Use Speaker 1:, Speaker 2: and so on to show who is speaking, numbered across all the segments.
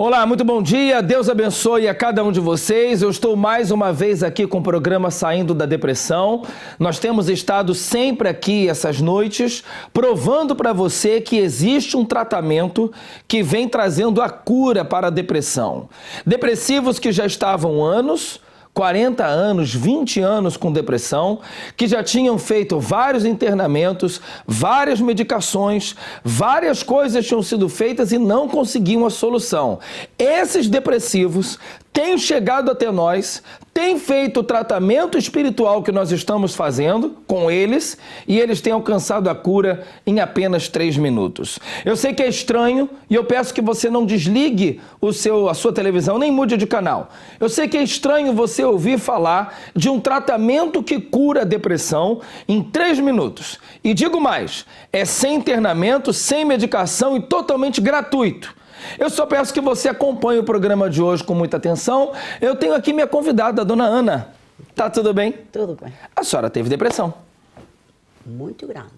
Speaker 1: Olá, muito bom dia, Deus abençoe a cada um de vocês. Eu estou mais uma vez aqui com o programa Saindo da Depressão. Nós temos estado sempre aqui essas noites, provando para você que existe um tratamento que vem trazendo a cura para a depressão. Depressivos que já estavam anos, 40 anos, 20 anos com depressão, que já tinham feito vários internamentos, várias medicações, várias coisas tinham sido feitas e não conseguiam a solução. Esses depressivos têm chegado até nós, têm feito o tratamento espiritual que nós estamos fazendo com eles e eles têm alcançado a cura em apenas 3 minutos. Eu sei que é estranho e eu peço que você não desligue a sua televisão, nem mude de canal. Eu sei que é estranho você ouvir falar de um tratamento que cura a depressão em 3 minutos. E digo mais, é sem internamento, sem medicação e totalmente gratuito. Eu só peço que você acompanhe o programa de hoje com muita atenção. Eu tenho aqui minha convidada, a dona Ana. Tá tudo bem?
Speaker 2: Tudo bem.
Speaker 1: A senhora teve depressão.
Speaker 2: Muito grande.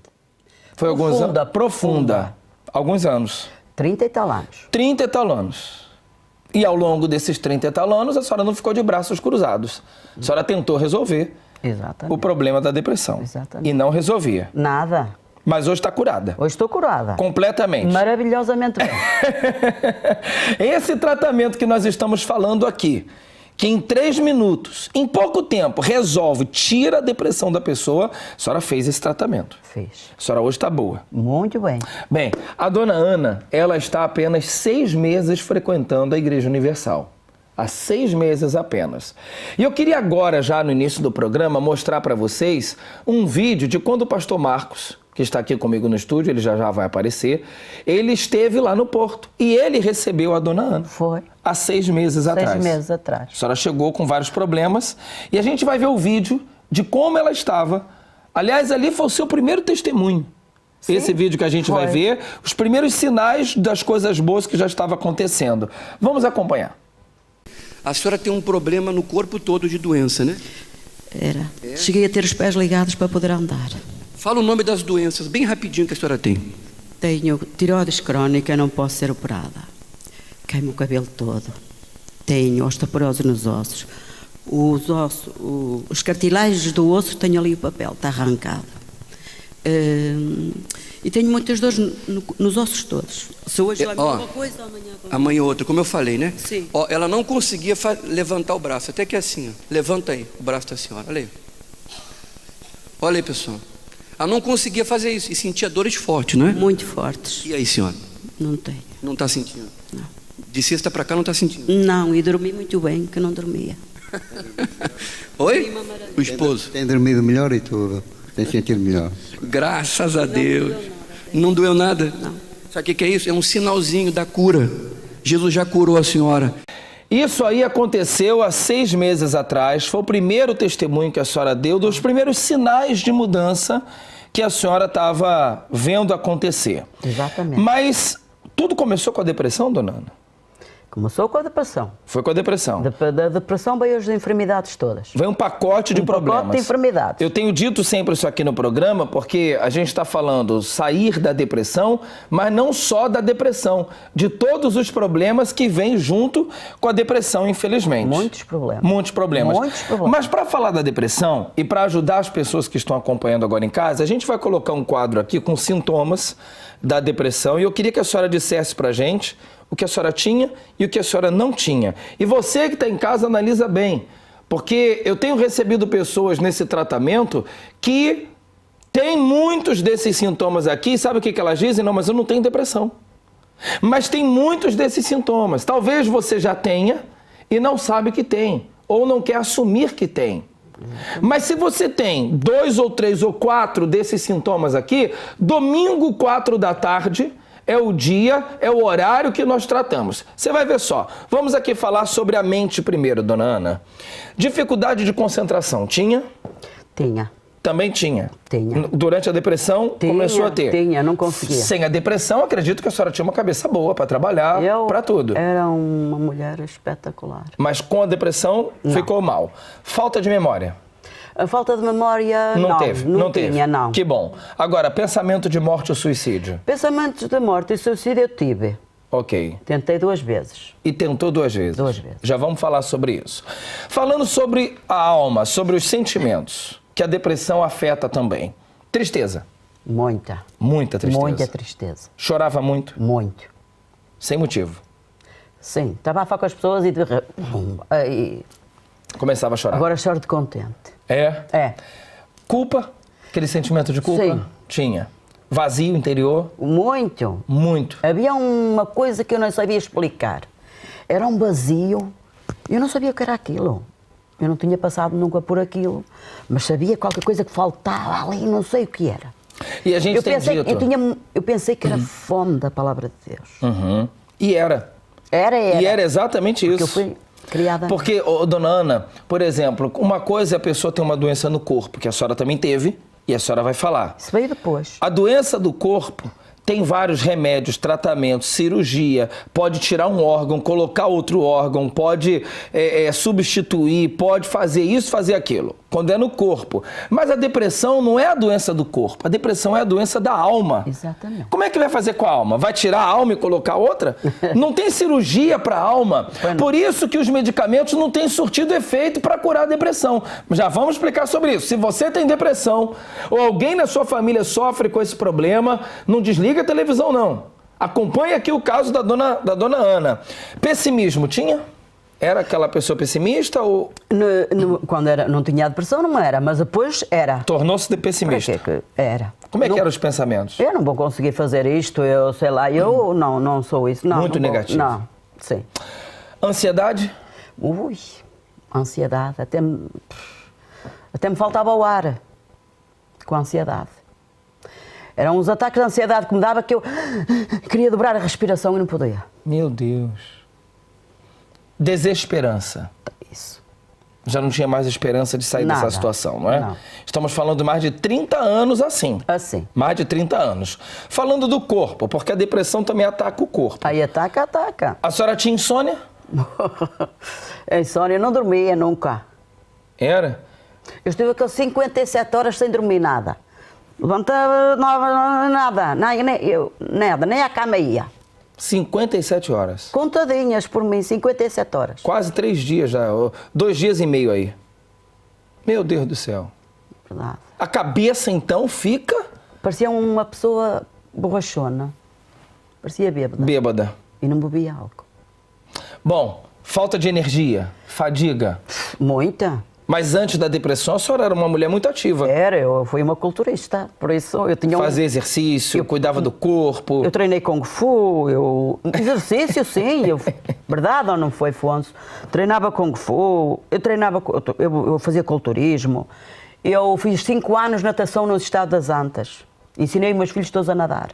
Speaker 1: Foi alguns anos? Profunda. Alguns anos.
Speaker 2: 30 e tal anos.
Speaker 1: 30 e tal anos. E ao longo desses 30 e tal anos, a senhora não ficou de braços cruzados. A senhora tentou resolver o problema da depressão.
Speaker 2: Exatamente.
Speaker 1: E não resolvia.
Speaker 2: Nada.
Speaker 1: Mas hoje está curada.
Speaker 2: Hoje estou curada.
Speaker 1: Completamente.
Speaker 2: Maravilhosamente bem.
Speaker 1: Esse tratamento que nós estamos falando aqui, que em 3 minutos, em pouco tempo, resolve, tira a depressão da pessoa, a senhora fez esse tratamento.
Speaker 2: Fiz.
Speaker 1: A senhora hoje está boa.
Speaker 2: Muito bem.
Speaker 1: Bem, a dona Ana, ela está há apenas 6 meses frequentando a Igreja Universal. Há 6 meses apenas. E eu queria agora, já no início do programa, mostrar para vocês um vídeo de quando o pastor Marcos, que está aqui comigo no estúdio, ele já vai aparecer, ele esteve lá no Porto e ele recebeu a dona Ana.
Speaker 2: Foi.
Speaker 1: Há 6 meses atrás.
Speaker 2: 6 meses atrás.
Speaker 1: A senhora chegou com vários problemas e a gente vai ver o vídeo de como ela estava. Aliás, ali foi o seu primeiro testemunho. Sim, esse vídeo que a gente vai ver, os primeiros sinais das coisas boas que já estavam acontecendo. Vamos acompanhar.
Speaker 3: A senhora tem um problema no corpo todo de doença, né?
Speaker 4: Era. Cheguei a ter os pés ligados para poder andar.
Speaker 3: Fala o nome das doenças, bem rapidinho, que a senhora tem.
Speaker 4: Tenho tireoides crónica, não posso ser operada. Queimo o cabelo todo. Tenho osteoporose nos ossos. Os cartilagens do osso, tenho ali o papel, está arrancado. E tenho muitas dores nos ossos todos. Se hoje ela me uma coisa,
Speaker 3: amanhã outra, como eu falei, né?
Speaker 4: Sim.
Speaker 3: Ó, ela não conseguia levantar o braço, até que assim, ó. Levanta aí o braço da senhora, olha aí. Olha aí, pessoal. Ela não conseguia fazer isso e sentia dores fortes, não é?
Speaker 4: Muito fortes.
Speaker 3: E aí, senhora?
Speaker 4: Não tenho.
Speaker 3: Não está sentindo?
Speaker 4: Não.
Speaker 3: De sexta para cá não está sentindo?
Speaker 4: Não, e dormi muito bem, que não dormia.
Speaker 3: Oi? O esposo?
Speaker 5: Tem dormido melhor e tudo. Tem sentido melhor.
Speaker 3: Graças a Deus. Não doeu nada?
Speaker 4: Não.
Speaker 3: Sabe o que é isso? É um sinalzinho da cura. Jesus já curou a senhora.
Speaker 1: Isso aí aconteceu há 6 meses atrás, foi o primeiro testemunho que a senhora deu, dos primeiros sinais de mudança que a senhora estava vendo acontecer.
Speaker 2: Exatamente.
Speaker 1: Mas tudo começou com a depressão, dona Ana?
Speaker 2: Começou com a depressão.
Speaker 1: Foi com a depressão.
Speaker 2: Da depressão veio as enfermidades todas.
Speaker 1: Veio um pacote de problemas.
Speaker 2: Um pacote de enfermidades.
Speaker 1: Eu tenho dito sempre isso aqui no programa, porque a gente está falando sair da depressão, mas não só da depressão, de todos os problemas que vêm junto com a depressão, infelizmente.
Speaker 2: Muitos problemas.
Speaker 1: Muitos problemas.
Speaker 2: Muitos problemas.
Speaker 1: Mas para falar da depressão e para ajudar as pessoas que estão acompanhando agora em casa, a gente vai colocar um quadro aqui com sintomas da depressão e eu queria que a senhora dissesse para a gente o que a senhora tinha e o que a senhora não tinha. E você que está em casa, analisa bem, porque eu tenho recebido pessoas nesse tratamento que têm muitos desses sintomas aqui, sabe o que elas dizem? Não, mas eu não tenho depressão. Mas tem muitos desses sintomas. Talvez você já tenha e não sabe que tem, ou não quer assumir que tem. Mas se você tem 2 ou 3 ou 4 desses sintomas aqui, domingo 4 da tarde é o dia, é o horário que nós tratamos. Você vai ver só. Vamos aqui falar sobre a mente primeiro, dona Ana. Dificuldade de concentração, tinha?
Speaker 2: Tinha.
Speaker 1: Também tinha?
Speaker 2: Tinha.
Speaker 1: Durante a depressão, começou a ter?
Speaker 2: Tinha, não conseguia.
Speaker 1: Sem a depressão, acredito que a senhora tinha uma cabeça boa para trabalhar, para tudo.
Speaker 2: Era uma mulher espetacular.
Speaker 1: Mas com a depressão, ficou mal. Falta de memória?
Speaker 2: A falta de memória, não
Speaker 1: teve.
Speaker 2: tinha, não.
Speaker 1: Que bom. Agora, pensamento de morte ou suicídio?
Speaker 2: Pensamentos de morte e suicídio eu tive.
Speaker 1: Ok.
Speaker 2: Tentei 2 vezes.
Speaker 1: E tentou 2 vezes?
Speaker 2: 2 vezes.
Speaker 1: Já vamos falar sobre isso. Falando sobre a alma, sobre os sentimentos, que a depressão afeta também. Tristeza.
Speaker 2: Muita.
Speaker 1: Muita tristeza.
Speaker 2: Muita tristeza.
Speaker 1: Chorava muito?
Speaker 2: Muito.
Speaker 1: Sem motivo.
Speaker 2: Sim. Estava a falar com as pessoas e... Aí,
Speaker 1: Começava a chorar.
Speaker 2: agora choro de contente.
Speaker 1: É?
Speaker 2: É.
Speaker 1: Culpa? Aquele sentimento de culpa?
Speaker 2: Sim.
Speaker 1: Tinha. Vazio interior?
Speaker 2: Muito.
Speaker 1: Muito.
Speaker 2: Havia uma coisa que eu não sabia explicar. Era um vazio. Eu não sabia o que era aquilo. Eu não tinha passado nunca por aquilo. Mas sabia qualquer coisa que faltava ali, não sei o que era.
Speaker 1: E a gente
Speaker 2: Eu
Speaker 1: tem
Speaker 2: pensei,
Speaker 1: dito...
Speaker 2: eu pensei que era fome da palavra de Deus.
Speaker 1: Uhum. E era.
Speaker 2: Era.
Speaker 1: E era exatamente
Speaker 2: Porque
Speaker 1: isso.
Speaker 2: eu fui criada...
Speaker 1: Porque, dona Ana, por exemplo, uma coisa é a pessoa ter uma doença no corpo, que a senhora também teve, e a senhora vai falar.
Speaker 2: Isso veio depois.
Speaker 1: A doença do corpo tem vários remédios, tratamentos, cirurgia, pode tirar um órgão, colocar outro órgão, pode substituir, pode fazer isso, fazer aquilo, quando é no corpo. Mas a depressão não é a doença do corpo, a depressão é a doença da alma.
Speaker 2: Exatamente.
Speaker 1: Como é que vai fazer com a alma? Vai tirar a alma e colocar outra? Não tem cirurgia para a alma. Por isso que os medicamentos não têm surtido efeito para curar a depressão. Já vamos explicar sobre isso. Se você tem depressão ou alguém na sua família sofre com esse problema, não desliga a televisão, não. Acompanhe aqui o caso da dona Ana. Pessimismo tinha? Era aquela pessoa pessimista ou...
Speaker 2: Quando não tinha depressão, não era, mas depois era.
Speaker 1: Tornou-se de pessimista?
Speaker 2: Para quê que era?
Speaker 1: Como é que eram os pensamentos?
Speaker 2: Eu não vou conseguir fazer isto, eu sei lá, eu não sou isso. Não,
Speaker 1: Muito
Speaker 2: não vou.
Speaker 1: negativo.
Speaker 2: Não, sim.
Speaker 1: Ansiedade?
Speaker 2: Ui, ansiedade, até me faltava o ar com a ansiedade. Eram uns ataques de ansiedade que me dava que eu queria dobrar a respiração e não podia.
Speaker 1: Meu Deus. Desesperança.
Speaker 2: Isso.
Speaker 1: Já não tinha mais esperança de sair
Speaker 2: Nada.
Speaker 1: dessa situação, não é?
Speaker 2: Não.
Speaker 1: Estamos falando de mais de 30 anos assim.
Speaker 2: Assim.
Speaker 1: Mais de 30 anos. Falando do corpo, porque a depressão também ataca o corpo.
Speaker 2: Aí ataca.
Speaker 1: A senhora tinha insônia?
Speaker 2: A insônia, eu não dormia nunca.
Speaker 1: Era?
Speaker 2: Eu estive aquelas 57 horas sem dormir nada. Levantava, nada, nem à cama ia.
Speaker 1: 57 horas.
Speaker 2: Contadinhas por mim, 57 horas.
Speaker 1: Quase 3 dias já. 2 dias e meio aí. Meu Deus do céu.
Speaker 2: Verdade.
Speaker 1: A cabeça, então, fica...
Speaker 2: Parecia uma pessoa borrachona. Parecia bêbada.
Speaker 1: Bêbada.
Speaker 2: E não bebia álcool.
Speaker 1: Bom, falta de energia, fadiga.
Speaker 2: Muita.
Speaker 1: Mas antes da depressão, a senhora era uma mulher muito ativa.
Speaker 2: Eu fui uma culturista, por isso eu tinha
Speaker 1: Fazia exercício, cuidava do corpo.
Speaker 2: Eu treinei Kung Fu, exercício sim, verdade ou não foi, Afonso? Treinava Kung Fu, eu fazia culturismo, eu fiz 5 anos natação no estado das Antas, ensinei meus filhos todos a nadar.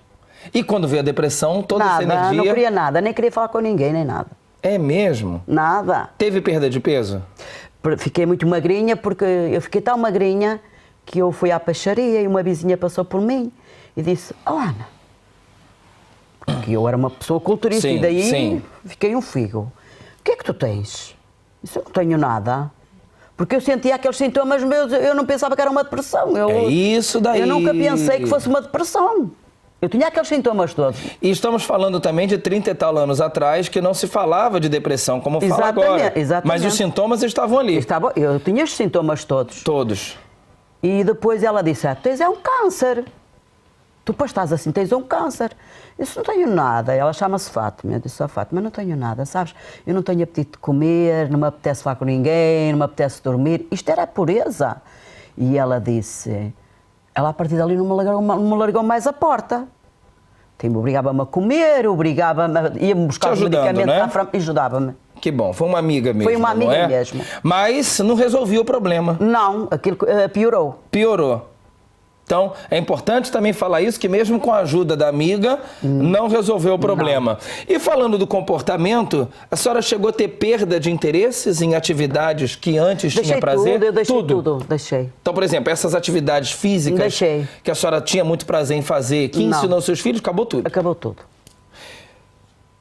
Speaker 1: E quando veio a depressão, toda essa energia...
Speaker 2: Nada, não queria nada, nem queria falar com ninguém, nem nada.
Speaker 1: É mesmo?
Speaker 2: Nada.
Speaker 1: Teve perda de peso?
Speaker 2: Fiquei muito magrinha, porque eu fiquei tão magrinha que eu fui à peixaria e uma vizinha passou por mim e disse: "Oh, Ana", porque eu era uma pessoa culturista,
Speaker 1: Sim,
Speaker 2: e daí
Speaker 1: sim.
Speaker 2: fiquei um figo. "O que é que tu tens?" Disse: "Eu não tenho nada." Porque eu sentia aqueles sintomas meus, eu não pensava que era uma depressão.
Speaker 1: É isso daí.
Speaker 2: Eu nunca pensei que fosse uma depressão. Eu tinha aqueles sintomas todos.
Speaker 1: E estamos falando também de 30 e tal anos atrás, que não se falava de depressão, como fala agora.
Speaker 2: Exatamente.
Speaker 1: Mas os sintomas estavam ali.
Speaker 2: Eu tinha os sintomas todos.
Speaker 1: Todos.
Speaker 2: E depois ela disse: "Tens um câncer. Tu depois estás assim, tens um câncer." Eu disse: "Não tenho nada." Ela chama-se Fátima. Eu disse: "Fátima, não tenho nada, sabes? Eu não tenho apetite de comer, não me apetece falar com ninguém, não me apetece dormir." Isto era a pureza. E ela disse... Ela a partir dali não me largou mais a porta. Obrigava-me a comer, ia-me buscar os medicamentos,
Speaker 1: né?
Speaker 2: à frente e ajudava-me.
Speaker 1: Que bom, foi uma amiga mesmo.
Speaker 2: Foi uma amiga
Speaker 1: não é?
Speaker 2: mesmo.
Speaker 1: Mas não resolvia o problema.
Speaker 2: Não, aquilo piorou.
Speaker 1: Piorou. Então, é importante também falar isso, que mesmo com a ajuda da amiga, não resolveu o problema. E falando do comportamento, a senhora chegou a ter perda de interesses em atividades que antes tinha prazer?
Speaker 2: Eu deixei tudo, deixei.
Speaker 1: Então, por exemplo, essas atividades físicas
Speaker 2: Deixei.
Speaker 1: que a senhora tinha muito prazer em fazer, que
Speaker 2: Não.
Speaker 1: ensinou seus filhos, acabou tudo.
Speaker 2: Acabou tudo.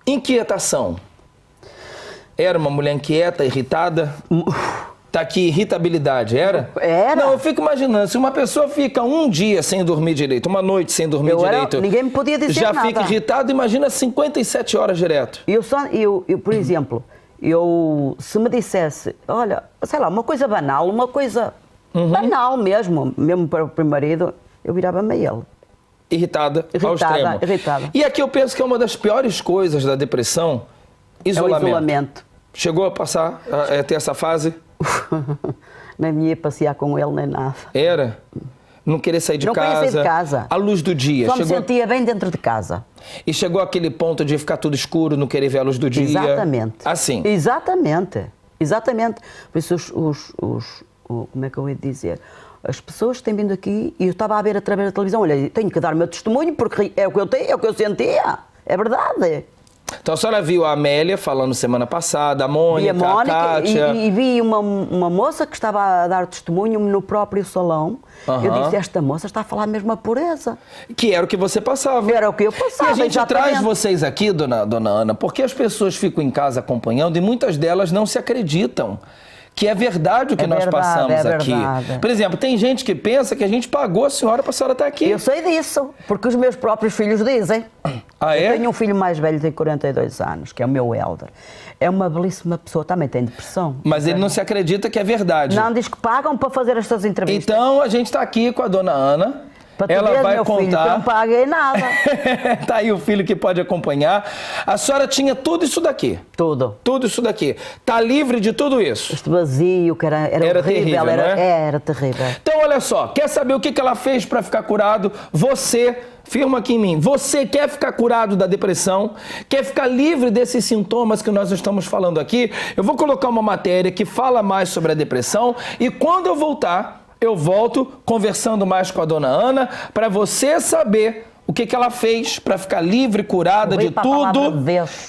Speaker 1: Inquietação. Era uma mulher inquieta, irritada? Tá aqui, irritabilidade, era?
Speaker 2: Era.
Speaker 1: Não, eu fico imaginando, se uma pessoa fica um dia sem dormir direito, uma noite sem dormir direito...
Speaker 2: Ninguém me podia dizer
Speaker 1: já
Speaker 2: nada.
Speaker 1: fica irritado, imagina 57 horas direto.
Speaker 2: Eu, por exemplo, se me dissesse, olha, sei lá, uma coisa banal, uma coisa banal mesmo para o meu marido, eu virava-me a ele.
Speaker 1: Irritada ao extremo.
Speaker 2: Irritada.
Speaker 1: E aqui eu penso que é uma das piores coisas da depressão, isolamento.
Speaker 2: É o isolamento.
Speaker 1: Chegou a passar, a ter essa fase?
Speaker 2: Nem ia passear com ele, nem nada.
Speaker 1: Era? Não querer sair de
Speaker 2: não
Speaker 1: casa?
Speaker 2: Não queria sair de casa.
Speaker 1: À luz do dia.
Speaker 2: Só me sentia bem dentro de casa.
Speaker 1: E chegou aquele ponto de ficar tudo escuro, não querer ver a luz do dia?
Speaker 2: Exatamente.
Speaker 1: Assim?
Speaker 2: Exatamente. Por isso como é que eu ia dizer? As pessoas que têm vindo aqui, e eu estava a ver através da televisão, olha, tenho que dar o meu testemunho porque é o que eu tenho, é o que eu sentia. É verdade.
Speaker 1: Então a senhora viu a Amélia falando semana passada, a Mônica, a Kátia...
Speaker 2: E vi uma moça que estava a dar testemunho no próprio salão. Eu disse, esta moça está a falar mesmo a pureza.
Speaker 1: Que era o que você passava.
Speaker 2: Era o que eu passava,
Speaker 1: E a gente
Speaker 2: exatamente.
Speaker 1: traz vocês aqui, dona Ana, porque as pessoas ficam em casa acompanhando e muitas delas não se acreditam que é verdade o que nós passamos aqui. Por exemplo, tem gente que pensa que a gente pagou a senhora para a senhora estar aqui.
Speaker 2: Eu sei disso, porque os meus próprios filhos dizem.
Speaker 1: Ah, é?
Speaker 2: Eu tenho um filho mais velho, tem 42 anos, que é o meu Helder. É uma belíssima pessoa, também tem depressão.
Speaker 1: Mas ele não se acredita que é verdade.
Speaker 2: Não, diz que pagam para fazer estas entrevistas.
Speaker 1: Então, a gente está aqui com a dona Ana.
Speaker 2: Para
Speaker 1: ela
Speaker 2: ver,
Speaker 1: vai
Speaker 2: meu
Speaker 1: contar.
Speaker 2: Filho, que eu não paguei nada.
Speaker 1: Tá aí o filho que pode acompanhar. A senhora tinha tudo isso daqui.
Speaker 2: Tudo.
Speaker 1: Tudo isso daqui. Tá livre de tudo isso.
Speaker 2: Este vazio que era horrível,
Speaker 1: terrível, não é?
Speaker 2: Era terrível.
Speaker 1: Então, olha só, quer saber o que ela fez para ficar curado? Você, firma aqui em mim, você quer ficar curado da depressão? Quer ficar livre desses sintomas que nós estamos falando aqui? Eu vou colocar uma matéria que fala mais sobre a depressão e quando eu voltar, eu volto conversando mais com a dona Ana para você saber o que ela fez para ficar livre, curada de tudo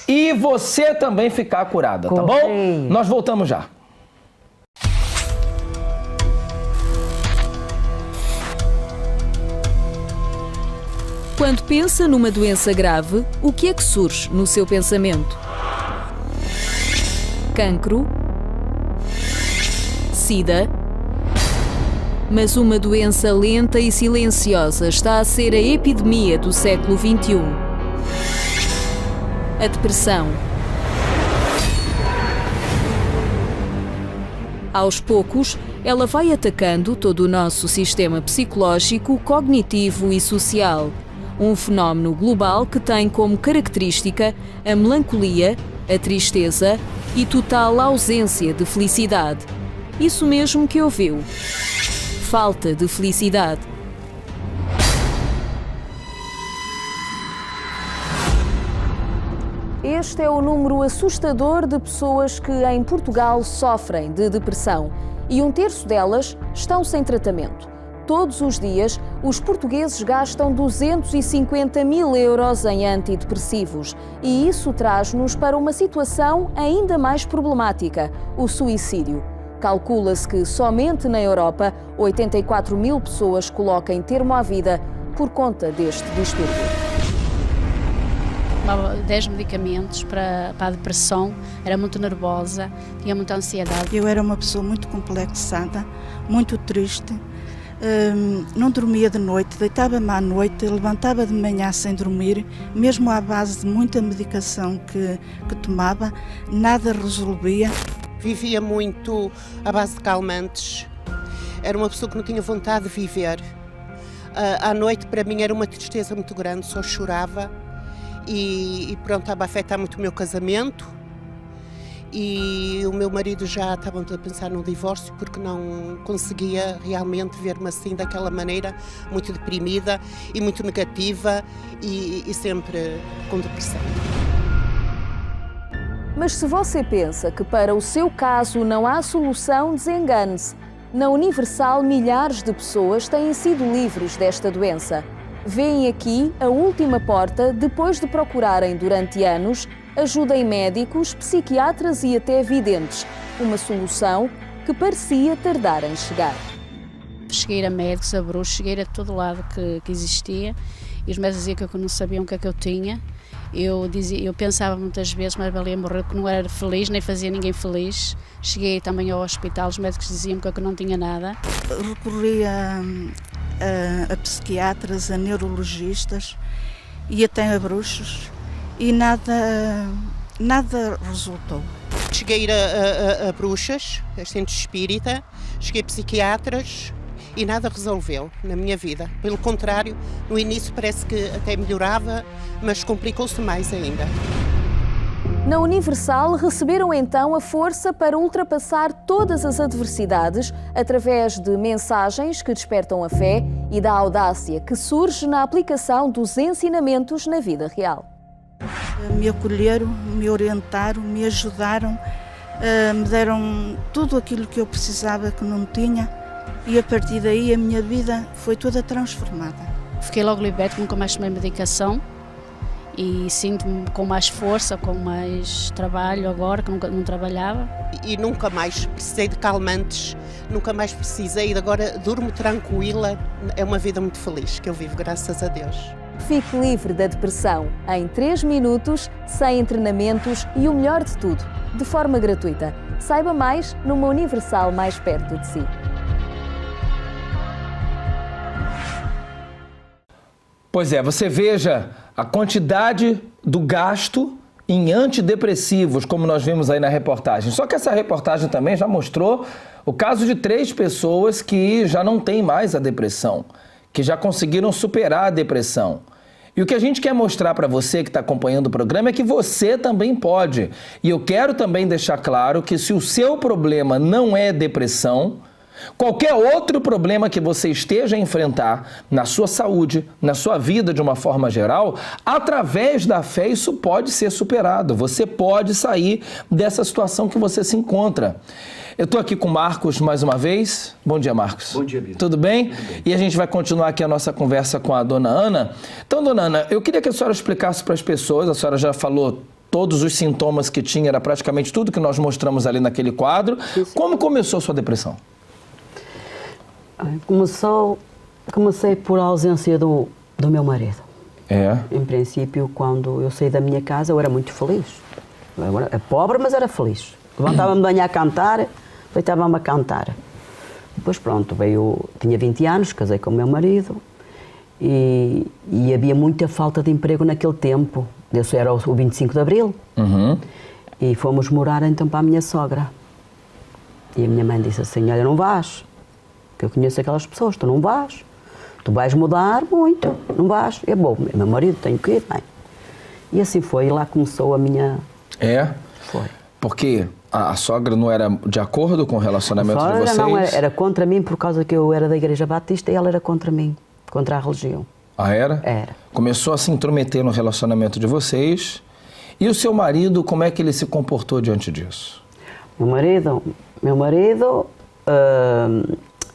Speaker 1: e você também ficar curada, tá bom? Nós voltamos já.
Speaker 6: Quando pensa numa doença grave, o que é que surge no seu pensamento? Cancro? Sida? Mas uma doença lenta e silenciosa está a ser a epidemia do século XXI. A depressão. Aos poucos, ela vai atacando todo o nosso sistema psicológico, cognitivo e social. Um fenómeno global que tem como característica a melancolia, a tristeza e total ausência de felicidade. Isso mesmo que ouviu. Falta de felicidade. Este é o número assustador de pessoas que em Portugal sofrem de depressão e 1/3 delas estão sem tratamento. Todos os dias, os portugueses gastam 250 mil euros em antidepressivos e isso traz-nos para uma situação ainda mais problemática, o suicídio. Calcula-se que somente na Europa 84 mil pessoas coloquem termo à vida por conta deste distúrbio.
Speaker 7: Tomava 10 medicamentos para a depressão, era muito nervosa, tinha muita ansiedade.
Speaker 8: Eu era uma pessoa muito complexada, muito triste, não dormia de noite, deitava-me à noite, levantava de manhã sem dormir, mesmo à base de muita medicação que tomava, nada resolvia.
Speaker 9: Vivia muito à base de calmantes, era uma pessoa que não tinha vontade de viver. À noite para mim era uma tristeza muito grande, só chorava e pronto, estava a afetar muito o meu casamento e o meu marido já estava a pensar no divórcio porque não conseguia realmente ver-me assim daquela maneira, muito deprimida e muito negativa e sempre com depressão.
Speaker 6: Mas se você pensa que para o seu caso não há solução, desengane-se. Na Universal, milhares de pessoas têm sido livres desta doença. Vêem aqui a última porta depois de procurarem durante anos ajuda em médicos, psiquiatras e até videntes. Uma solução que parecia tardar em chegar.
Speaker 7: Cheguei a médicos, a bruxos, cheguei a todo lado que existia e os médicos diziam que eu não sabiam o que é que eu tinha Eu pensava muitas vezes, mas valia morrer, que não era feliz, nem fazia ninguém feliz. Cheguei também ao hospital, os médicos diziam que eu não tinha nada.
Speaker 8: Recorri a psiquiatras, a neurologistas e até a bruxos e nada resultou.
Speaker 9: Cheguei a ir a bruxas, a centro espírita, cheguei a psiquiatras e nada resolveu na minha vida. Pelo contrário, no início parece que até melhorava, mas complicou-se mais ainda.
Speaker 6: Na Universal receberam então a força para ultrapassar todas as adversidades através de mensagens que despertam a fé e da audácia que surge na aplicação dos ensinamentos na vida real.
Speaker 8: Me acolheram, me orientaram, me ajudaram, me deram tudo aquilo que eu precisava que não tinha e a partir daí a minha vida foi toda transformada.
Speaker 7: Fiquei logo liberta, nunca mais tomei medicação e sinto-me com mais força, com mais trabalho agora, que nunca não trabalhava.
Speaker 9: E nunca mais precisei de calmantes, nunca mais precisei, agora durmo tranquila, é uma vida muito feliz que eu vivo, graças a Deus.
Speaker 6: Fique livre da depressão em 3 minutos, sem treinamentos e o melhor de tudo, de forma gratuita. Saiba mais numa Universal mais perto de si.
Speaker 1: Pois é, você veja a quantidade do gasto em antidepressivos, como nós vimos aí na reportagem. Só que essa reportagem também já mostrou o caso de 3 pessoas que já não têm mais a depressão, que já conseguiram superar a depressão. E o que a gente quer mostrar para você que está acompanhando o programa é que você também pode. E eu quero também deixar claro que se o seu problema não é depressão, qualquer outro problema que você esteja a enfrentar na sua saúde, na sua vida de uma forma geral, através da fé isso pode ser superado. Você pode sair dessa situação que você se encontra. Eu estou aqui com o Marcos mais uma vez. Bom dia, Marcos.
Speaker 10: Bom dia, Bia.
Speaker 1: Tudo bem? E a gente vai continuar aqui a nossa conversa com a dona Ana. Então, dona Ana, eu queria que a senhora explicasse para as pessoas, a senhora já falou todos os sintomas que tinha, era praticamente tudo que nós mostramos ali naquele quadro.
Speaker 2: Sim.
Speaker 1: Como começou a sua depressão?
Speaker 2: Comecei por ausência do meu marido.
Speaker 1: É.
Speaker 2: Em princípio, quando eu saí da minha casa, eu era muito feliz. Eu era pobre, mas era feliz. Levantava-me de manhã a cantar, deitava-me a cantar. Depois, pronto, tinha 20 anos, casei com o meu marido e havia muita falta de emprego naquele tempo. Isso era o 25 de Abril.
Speaker 1: Uhum.
Speaker 2: E fomos morar então para a minha sogra. E a minha mãe disse assim, olha, não vais. Que eu conheço aquelas pessoas, tu não vais, tu vais mudar muito, não vais. É bom, meu marido, tenho que ir, bem. E assim foi, e lá começou a minha...
Speaker 1: É?
Speaker 2: Foi.
Speaker 1: Porque a sogra não era de acordo com o relacionamento de vocês?
Speaker 2: Não, era contra mim por causa que eu era da Igreja Batista e ela era contra mim, contra a religião.
Speaker 1: Ah, era?
Speaker 2: Era.
Speaker 1: Começou a se intrometer no relacionamento de vocês. E o seu marido, como é que ele se comportou diante disso?
Speaker 2: Meu marido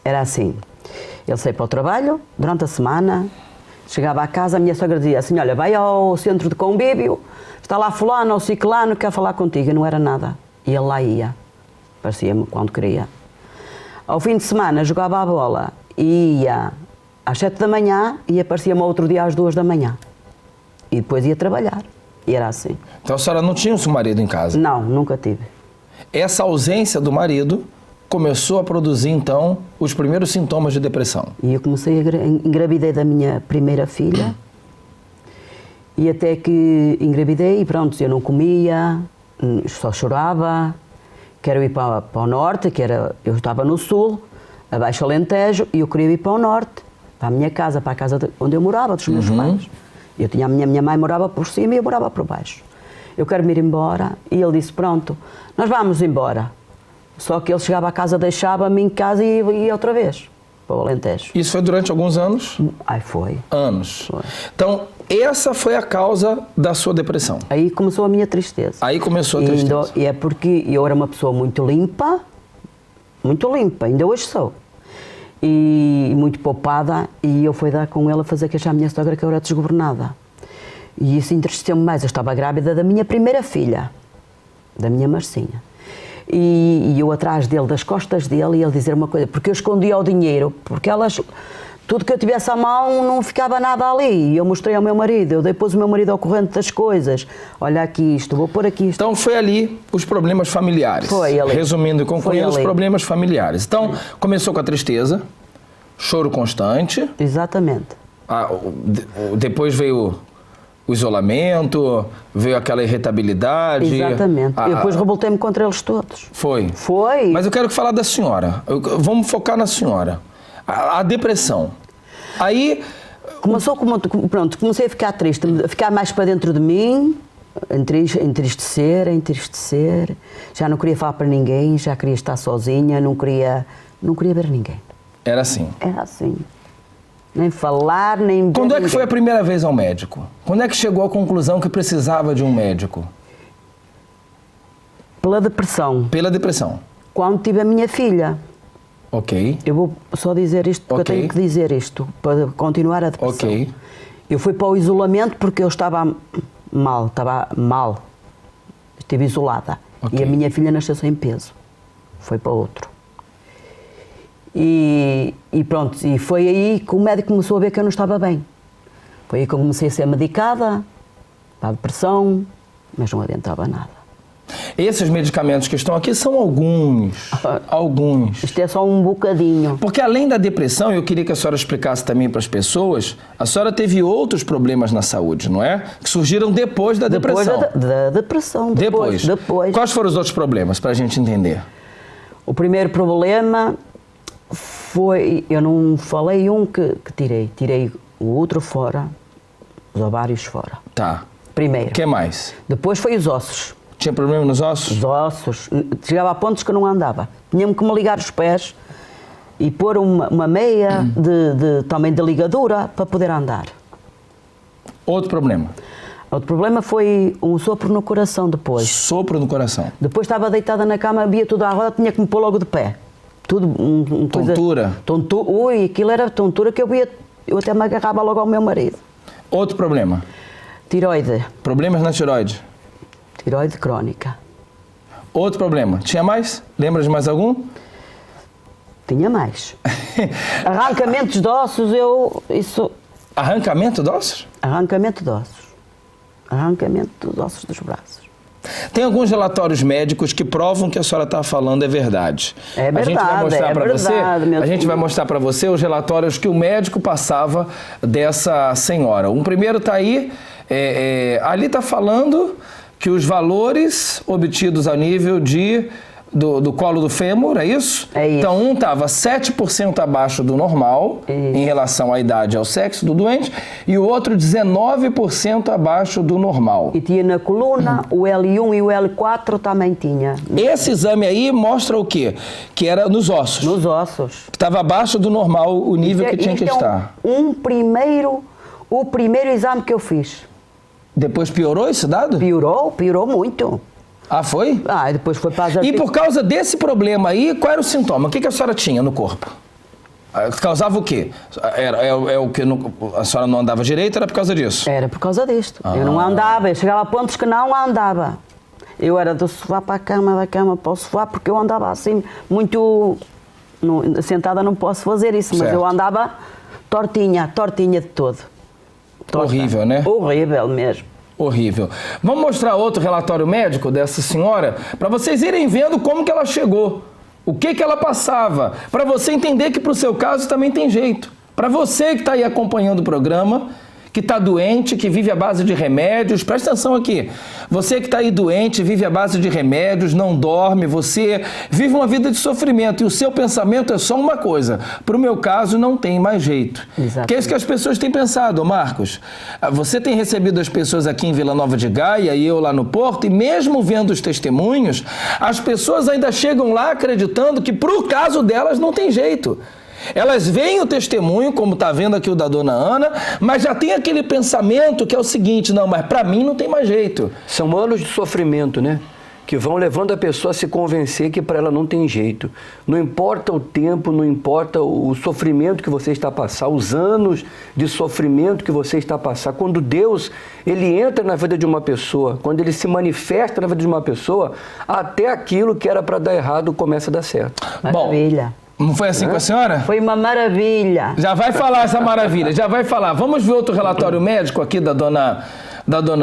Speaker 2: era assim, ele saía para o trabalho, durante a semana, chegava à casa, a minha sogra dizia assim, olha, vai ao centro de convívio, está lá fulano ou ciclano, quer falar contigo, e não era nada. E ele lá ia, parecia-me quando queria. Ao fim de semana jogava a bola e ia às 7 da manhã e aparecia-me outro dia às 2 da manhã. E depois ia trabalhar, e era assim.
Speaker 1: Então a senhora não tinha o seu marido em casa?
Speaker 2: Não, nunca tive.
Speaker 1: Essa ausência do marido começou a produzir, então, os primeiros sintomas de depressão.
Speaker 2: E eu comecei engravidei da minha primeira filha e até que engravidei e pronto, eu não comia, só chorava, quero ir para o norte, eu estava no sul, abaixo Alentejo, e eu queria ir para o norte, para a minha casa, para a casa onde eu morava, dos meus pais. Eu tinha, a minha mãe morava por cima e eu morava por baixo. Eu quero me ir embora e ele disse, pronto, nós vamos embora. Só que ele chegava à casa, deixava-me em casa e ia outra vez para o Alentejo.
Speaker 1: Isso foi durante alguns anos?
Speaker 2: Foi.
Speaker 1: Anos.
Speaker 2: Foi.
Speaker 1: Então, essa foi a causa da sua depressão?
Speaker 2: Aí começou a minha tristeza.
Speaker 1: Aí começou a tristeza.
Speaker 2: E é porque eu era uma pessoa muito limpa, ainda hoje sou. E muito poupada, e eu fui dar com ela a fazer queixar a minha sogra que eu era desgovernada. E isso entristeceu-me mais. Eu estava grávida da minha primeira filha, da minha Marcinha. E eu atrás dele, das costas dele, e ele dizer uma coisa, porque eu escondia o dinheiro, porque elas tudo que eu tivesse à mão não ficava nada ali. E eu mostrei ao meu marido, eu dei depois o meu marido ao corrente das coisas. Olha aqui isto, vou pôr aqui isto.
Speaker 1: Então foi ali os problemas familiares.
Speaker 2: Foi ali.
Speaker 1: Resumindo e concluindo, os
Speaker 2: ali.
Speaker 1: problemas familiares. Então, começou com a tristeza, choro constante.
Speaker 2: Exatamente.
Speaker 1: Depois veio o isolamento, veio aquela irritabilidade.
Speaker 2: Exatamente. Eu depois revoltei-me contra eles todos.
Speaker 1: Foi.
Speaker 2: Foi.
Speaker 1: Mas eu quero falar da senhora. Vamos focar na senhora. A depressão. Aí...
Speaker 2: Começou como... Pronto, comecei a ficar triste, a ficar mais para dentro de mim, entristecer. Já não queria falar para ninguém, já queria estar sozinha, não queria ver ninguém.
Speaker 1: Era assim.
Speaker 2: Era assim. Nem falar, nem...
Speaker 1: Quando é que foi a primeira vez ao médico? Quando é que chegou à conclusão que precisava de um médico?
Speaker 2: Pela depressão.
Speaker 1: Pela depressão.
Speaker 2: Quando tive a minha filha.
Speaker 1: Ok.
Speaker 2: Eu vou só dizer isto, porque eu tenho que dizer isto, para continuar a depressão.
Speaker 1: Ok.
Speaker 2: Eu fui para o isolamento porque eu estava mal. Estive isolada.
Speaker 1: Ok.
Speaker 2: E a minha filha nasceu sem peso. Foi para outro. E pronto, e foi aí que o médico começou a ver que eu não estava bem. Foi aí que eu comecei a ser medicada, para a depressão, mas não adiantava nada.
Speaker 1: Esses medicamentos que estão aqui são alguns.
Speaker 2: Isto é só um bocadinho.
Speaker 1: Porque além da depressão, eu queria que a senhora explicasse também para as pessoas, a senhora teve outros problemas na saúde, não é? Que surgiram depois da depressão.
Speaker 2: Depois da depressão. Depois.
Speaker 1: Quais foram os outros problemas, para a gente entender?
Speaker 2: O primeiro problema foi, eu não falei que tirei. Tirei o útero fora, os ovários fora.
Speaker 1: Tá.
Speaker 2: Primeiro.
Speaker 1: O que mais?
Speaker 2: Depois foi os ossos.
Speaker 1: Tinha problema nos ossos?
Speaker 2: Os ossos. Chegava a pontos que eu não andava. Tinha-me que me ligar os pés e pôr uma meia também de ligadura para poder andar.
Speaker 1: Outro problema?
Speaker 2: Outro problema foi um sopro no coração depois.
Speaker 1: Sopro no coração.
Speaker 2: Depois estava deitada na cama, via tudo à roda, tinha que me pôr logo de pé. Tudo
Speaker 1: tontura?
Speaker 2: Ui, aquilo era tontura que eu até me agarrava logo ao meu marido.
Speaker 1: Outro problema?
Speaker 2: Tiroide.
Speaker 1: Problemas na tiroide?
Speaker 2: Tiroide crónica.
Speaker 1: Outro problema? Tinha mais? Lembra de mais algum?
Speaker 2: Tinha mais. Arrancamentos de ossos,
Speaker 1: Arrancamento de ossos?
Speaker 2: Arrancamento de ossos. Arrancamento dos ossos dos braços.
Speaker 1: Tem alguns relatórios médicos que provam que a senhora está falando é verdade.
Speaker 2: É verdade,
Speaker 1: a gente vai mostrar para você.
Speaker 2: A
Speaker 1: gente vai mostrar para você os relatórios que o médico passava dessa senhora. Um primeiro está aí, ali está falando que os valores obtidos a nível do colo do fêmur, é isso?
Speaker 2: É isso.
Speaker 1: Então, um estava 7% abaixo do normal, em relação à idade e ao sexo do doente, e o outro 19% abaixo do normal.
Speaker 2: E tinha na coluna, o L1 e o L4 também tinha.
Speaker 1: Esse exame aí mostra o quê? Que era nos ossos.
Speaker 2: Nos ossos.
Speaker 1: Estava abaixo do normal o nível que tinha que estar.
Speaker 2: O primeiro exame que eu fiz.
Speaker 1: Depois piorou esse dado?
Speaker 2: Piorou muito.
Speaker 1: Ah, foi?
Speaker 2: Ah, e depois foi para as
Speaker 1: E por causa desse problema aí, qual era o sintoma? O que a senhora tinha no corpo? Causava o quê? É o que a senhora não andava direito, era por causa disso?
Speaker 2: Era por causa disto. Eu não andava, eu chegava a pontos que não andava. Eu era do sofá para a cama, da cama para o sofá, porque eu andava assim, muito... sentada não posso fazer isso, mas eu andava tortinha de todo. Torta.
Speaker 1: Horrível, né?
Speaker 2: Horrível mesmo.
Speaker 1: Horrível. Vamos mostrar outro relatório médico dessa senhora, para vocês irem vendo como que ela chegou, o que ela passava, para você entender que para o seu caso também tem jeito. Para você que está aí acompanhando o programa, que está doente, que vive à base de remédios, presta atenção aqui. Você que está aí doente, vive à base de remédios, não dorme, você vive uma vida de sofrimento e o seu pensamento é só uma coisa. Para o meu caso, não tem mais jeito.
Speaker 2: Exatamente.
Speaker 1: Que é isso que as pessoas têm pensado, Marcos. Você tem recebido as pessoas aqui em Vila Nova de Gaia e eu lá no Porto, e mesmo vendo os testemunhos, as pessoas ainda chegam lá acreditando que para o caso delas não tem jeito. Elas veem o testemunho, como está vendo aqui o da dona Ana, mas já tem aquele pensamento que é o seguinte, não, mas para mim não tem mais jeito.
Speaker 3: São anos de sofrimento, né? Que vão levando a pessoa a se convencer que para ela não tem jeito. Não importa o tempo, não importa o sofrimento que você está a passar, os anos de sofrimento que você está a passar. Quando Deus, ele entra na vida de uma pessoa, quando ele se manifesta na vida de uma pessoa, até aquilo que era para dar errado começa a dar certo.
Speaker 2: Maravilha.
Speaker 1: Bom, Não foi assim com a senhora?
Speaker 2: Foi uma maravilha.
Speaker 1: Já vai falar essa maravilha, já vai falar. Vamos ver outro relatório médico aqui da dona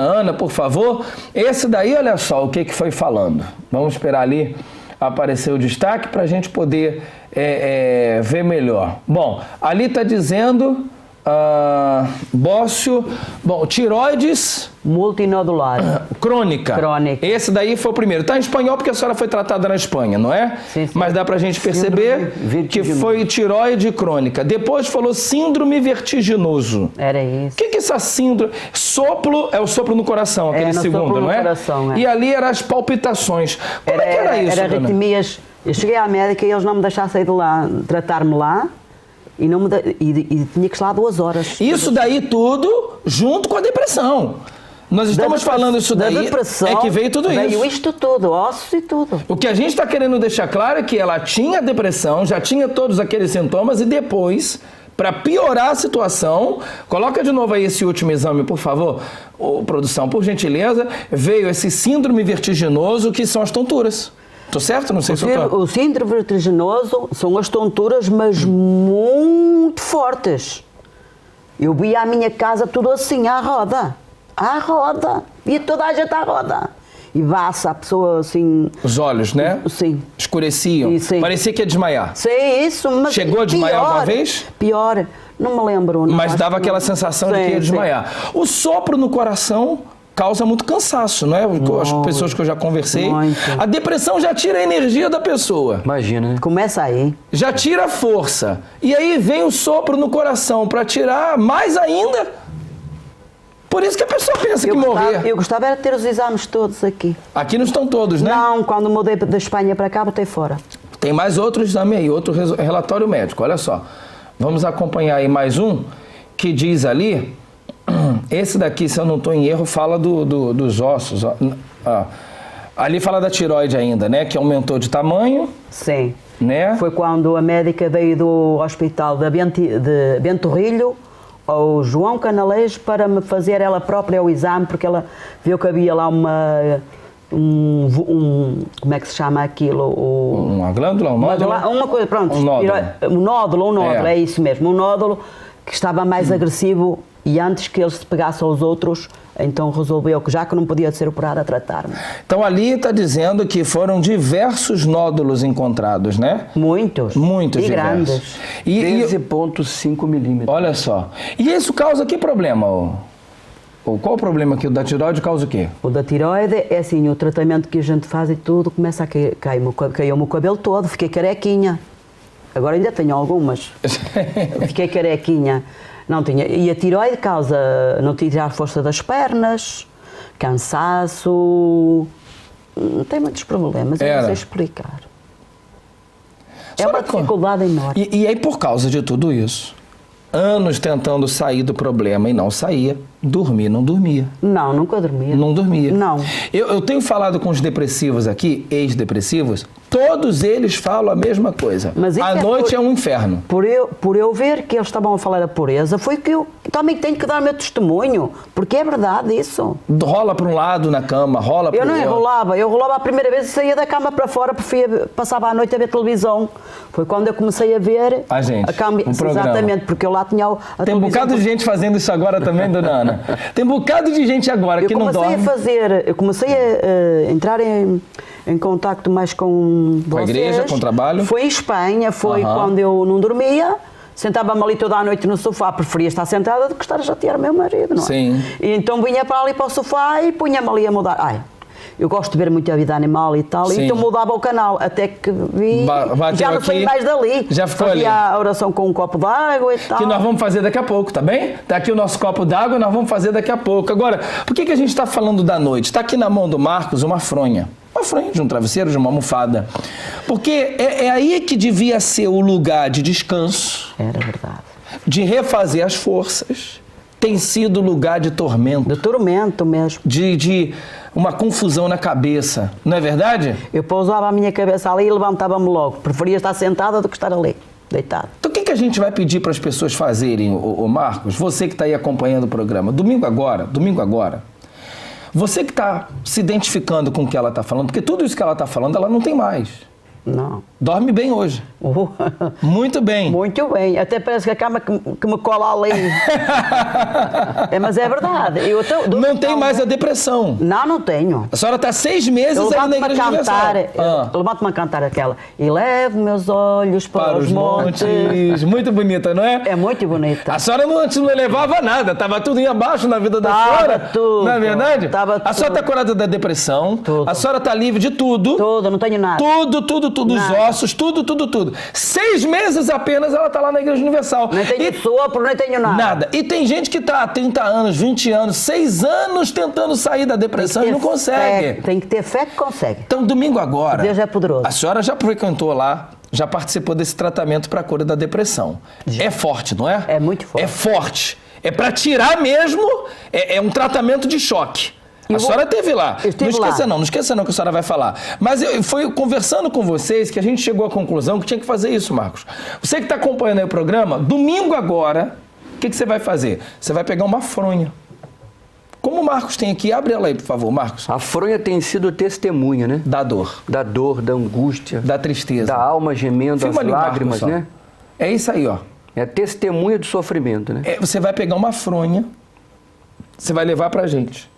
Speaker 1: Ana, por favor. Esse daí, olha só o que foi falando. Vamos esperar ali aparecer o destaque para a gente poder ver melhor. Bom, ali está dizendo bócio, bom, tiroides
Speaker 2: multinodular
Speaker 1: crônica. Esse daí foi o primeiro. Está em espanhol porque a senhora foi tratada na Espanha, não é?
Speaker 2: Sim.
Speaker 1: Mas dá pra gente perceber que foi tiroide crônica. Depois falou síndrome vertiginoso.
Speaker 2: Era isso.
Speaker 1: O que é essa síndrome? Sopro, é o sopro no coração, aquele segundo,
Speaker 2: sopro
Speaker 1: não
Speaker 2: no
Speaker 1: é?
Speaker 2: coração, é.
Speaker 1: E ali eram as palpitações. Como é que era isso,
Speaker 2: Era
Speaker 1: dona?
Speaker 2: arritmias. Eu cheguei à médica e eles não me deixaram sair de lá, tratar-me lá. E tinha que estar lá 2 horas.
Speaker 1: Isso daí tudo junto com a depressão. Nós estamos falando isso daí,
Speaker 2: da depressão,
Speaker 1: é que veio tudo isso.
Speaker 2: Veio isto tudo, ossos e tudo.
Speaker 1: O que a gente está querendo deixar claro é que ela tinha depressão, já tinha todos aqueles sintomas e depois, para piorar a situação, coloca de novo aí esse último exame, por favor, produção, por gentileza, veio esse síndrome vertiginoso, que são as tonturas. Tô certo? Não sei se eu tô...
Speaker 2: O síndrome vertiginoso são as tonturas, mas muito fortes. Eu vi a minha casa tudo assim, à roda. À roda. E toda a gente à roda. E vá-se a pessoa assim...
Speaker 1: Os olhos, né?
Speaker 2: Sim.
Speaker 1: Escureciam.
Speaker 2: Sim.
Speaker 1: Parecia que ia desmaiar.
Speaker 2: Sei isso, mas...
Speaker 1: Chegou a desmaiar alguma vez?
Speaker 2: Pior. Não me lembro. Não,
Speaker 1: mas dava aquela sensação de que ia desmaiar. O sopro no coração causa muito cansaço, não é? As pessoas que eu já conversei.
Speaker 2: Muito.
Speaker 1: A depressão já tira a energia da pessoa.
Speaker 3: Imagina, né?
Speaker 2: Começa aí.
Speaker 1: Já tira a força. E aí vem o sopro no coração para tirar mais ainda. Por isso que a pessoa pensa que morrer.
Speaker 2: Eu gostava era de ter os exames todos aqui.
Speaker 1: Aqui não estão todos, né?
Speaker 2: Não, quando mudei da Espanha para cá, botei fora.
Speaker 1: Tem mais outro exame aí, outro relatório médico. Olha só. Vamos acompanhar aí mais um que diz ali... Esse daqui, se eu não estou em erro, fala dos ossos. Ali fala da tireoide ainda, né? Que aumentou de tamanho.
Speaker 2: Sim.
Speaker 1: Né?
Speaker 2: Foi quando a médica veio do hospital de Bentorrilho ao João Canalejo para me fazer ela própria o exame, porque ela viu que havia lá como é que se chama aquilo?
Speaker 1: Uma glândula, um nódulo?
Speaker 2: Uma coisa, pronto.
Speaker 1: Um nódulo.
Speaker 2: Um nódulo, é isso mesmo. Um nódulo que estava mais agressivo. E antes que ele se pegasse aos outros, então resolveu que já que não podia ser operado, a tratar-me.
Speaker 1: Então ali está dizendo que foram diversos nódulos encontrados, né?
Speaker 2: Muitos.
Speaker 1: Muitos
Speaker 2: e
Speaker 1: diversos.
Speaker 2: Grandes.
Speaker 3: 13,5 milímetros.
Speaker 1: Olha só. E isso causa que problema? Qual o problema aqui? O da tireoide causa o quê?
Speaker 2: O da tireoide é assim, o tratamento que a gente faz e tudo, começa a caiu-me o cabelo todo, fiquei carequinha. Agora ainda tenho algumas. Fiquei carequinha. Não tinha. E a tireoide causa não tirar a força das pernas, cansaço, tem muitos problemas, eu não sei explicar. É uma dificuldade enorme.
Speaker 1: E aí, por causa de tudo isso, anos tentando sair do problema e não saía, dormir não dormia.
Speaker 2: Não, nunca dormia.
Speaker 1: Não dormia.
Speaker 2: Não.
Speaker 1: Eu tenho falado com os depressivos aqui, ex-depressivos, todos eles falam a mesma coisa.
Speaker 2: Mas
Speaker 1: a noite é um inferno.
Speaker 2: Por eu ver que eles estavam a falar a pureza, foi que eu também tenho que dar meu testemunho, porque é verdade isso.
Speaker 1: Rola para um lado na cama, rola para o outro.
Speaker 2: Eu não enrolava, eu rolava a primeira vez e saía da cama para fora, passava a noite a ver televisão. Foi quando eu comecei a ver
Speaker 1: gente,
Speaker 2: exatamente, porque eu lá tinha a
Speaker 1: Tem um bocado de gente fazendo isso agora também, dona Ana. Tem um bocado de gente agora que não dorme.
Speaker 2: Eu comecei a entrar em contacto mais com
Speaker 1: a igreja, com o trabalho?
Speaker 2: Foi em Espanha, foi quando eu não dormia, sentava-me ali toda a noite no sofá, preferia estar sentada do que estar a chatear meu marido, não é?
Speaker 1: Sim.
Speaker 2: E então vinha para ali para o sofá e punha-me ali a mudar. Eu gosto de ver muito a vida animal e tal,
Speaker 1: Sim.
Speaker 2: então mudava o canal, até que vi, já não saí mais dali.
Speaker 1: Já ficou
Speaker 2: Fazia
Speaker 1: ali.
Speaker 2: a oração com um copo d'água e tal.
Speaker 1: Que nós vamos fazer daqui a pouco, tá bem? Tá aqui o nosso copo d'água, nós vamos fazer daqui a pouco. Agora, por que a gente está falando da noite? Está aqui na mão do Marcos uma fronha. Uma fronha de um travesseiro, de uma almofada. Porque é aí que devia ser o lugar de descanso.
Speaker 2: Era verdade.
Speaker 1: De refazer as forças. Tem sido lugar de tormento.
Speaker 2: De tormento mesmo.
Speaker 1: De uma confusão na cabeça. Não é verdade?
Speaker 2: Eu pousava a minha cabeça ali e levantava-me logo. Preferia estar sentada do que estar ali, deitada.
Speaker 1: Então o que a gente vai pedir para as pessoas fazerem, o Marcos? Você que está aí acompanhando o programa. Domingo agora. Você que está se identificando com o que ela está falando, porque tudo isso que ela está falando, ela não tem mais.
Speaker 2: Não.
Speaker 1: Dorme bem hoje. Muito bem.
Speaker 2: Muito bem. Até parece que a cama que me cola ali. Mas é verdade.
Speaker 1: Não tem mais a depressão.
Speaker 2: Não tenho.
Speaker 1: A senhora está 6 meses aí na Igreja Universal.
Speaker 2: Levanto-me a cantar aquela. E levo meus olhos para os montes.
Speaker 1: Muito bonita, não é?
Speaker 2: É muito bonita.
Speaker 1: A senhora antes não elevava nada, estava tudo em abaixo na vida da senhora.
Speaker 2: Tudo.
Speaker 1: Não é verdade?
Speaker 2: Tava
Speaker 1: a senhora está curada da depressão.
Speaker 2: Tudo.
Speaker 1: A senhora está livre de tudo.
Speaker 2: Tudo, não tenho nada.
Speaker 1: Tudo. Os
Speaker 2: Nada.
Speaker 1: ossos, tudo. 6 meses apenas ela está lá na Igreja Universal.
Speaker 2: Não tenho sopro, não tenho nada.
Speaker 1: Nada. E tem gente que está há 30 anos, 20 anos, 6 anos tentando sair da depressão e não consegue.
Speaker 2: Tem que ter fé que consegue.
Speaker 1: Então, domingo agora...
Speaker 2: Deus é poderoso.
Speaker 1: A senhora já frequentou lá, já participou desse tratamento para a cura da depressão. É forte, não é?
Speaker 2: É muito forte.
Speaker 1: É forte. É para tirar mesmo, é um tratamento de choque. A senhora esteve lá. Não esqueça não que a senhora vai falar. Mas eu fui conversando com vocês que a gente chegou à conclusão que tinha que fazer isso, Marcos. Você que está acompanhando aí o programa, domingo agora, o que você vai fazer? Você vai pegar uma fronha. Como o Marcos tem aqui, abre ela aí, por favor, Marcos.
Speaker 3: A fronha tem sido testemunha, né?
Speaker 1: Da dor.
Speaker 3: Da dor, da angústia.
Speaker 1: Da tristeza.
Speaker 3: Da alma gemendo,
Speaker 1: Filma
Speaker 3: as
Speaker 1: ali,
Speaker 3: lágrimas,
Speaker 1: Marcos,
Speaker 3: né?
Speaker 1: É isso aí, ó.
Speaker 3: É testemunha do sofrimento, né?
Speaker 1: Você vai pegar uma fronha, você vai levar pra gente.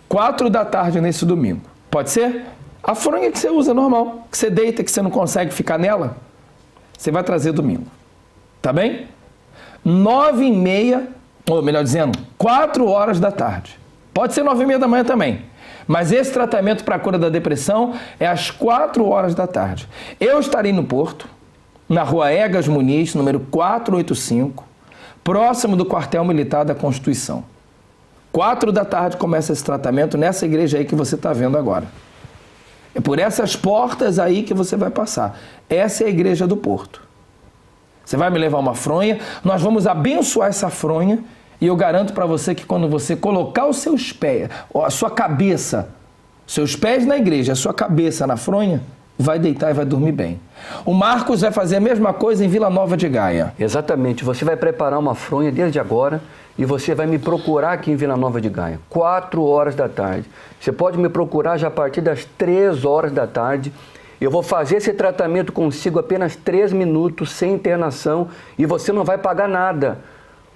Speaker 1: 4 da tarde nesse domingo. Pode ser? A fronha que você usa normal, que você deita, que você não consegue ficar nela, você vai trazer domingo. Tá bem? 9h30, ou melhor dizendo, 4 horas da tarde. Pode ser 9h30 da manhã também. Mas esse tratamento para a cura da depressão é às 4 horas da tarde. Eu estarei no Porto, na rua Egas Muniz, número 485, próximo do quartel militar da Constituição. 4 da tarde começa esse tratamento nessa igreja aí que você está vendo agora. É por essas portas aí que você vai passar. Essa é a igreja do Porto. Você vai me levar uma fronha, nós vamos abençoar essa fronha e eu garanto para você que quando você colocar os seus pés, a sua cabeça, seus pés na igreja, a sua cabeça na fronha, vai deitar e vai dormir bem. O Marcos vai fazer a mesma coisa em Vila Nova de Gaia.
Speaker 3: Exatamente. Você vai preparar uma fronha desde agora e você vai me procurar aqui em Vila Nova de Gaia, 4 horas da tarde. Você pode me procurar já a partir das 3 horas da tarde. Eu vou fazer esse tratamento consigo apenas 3 minutos, sem internação, e você não vai pagar nada.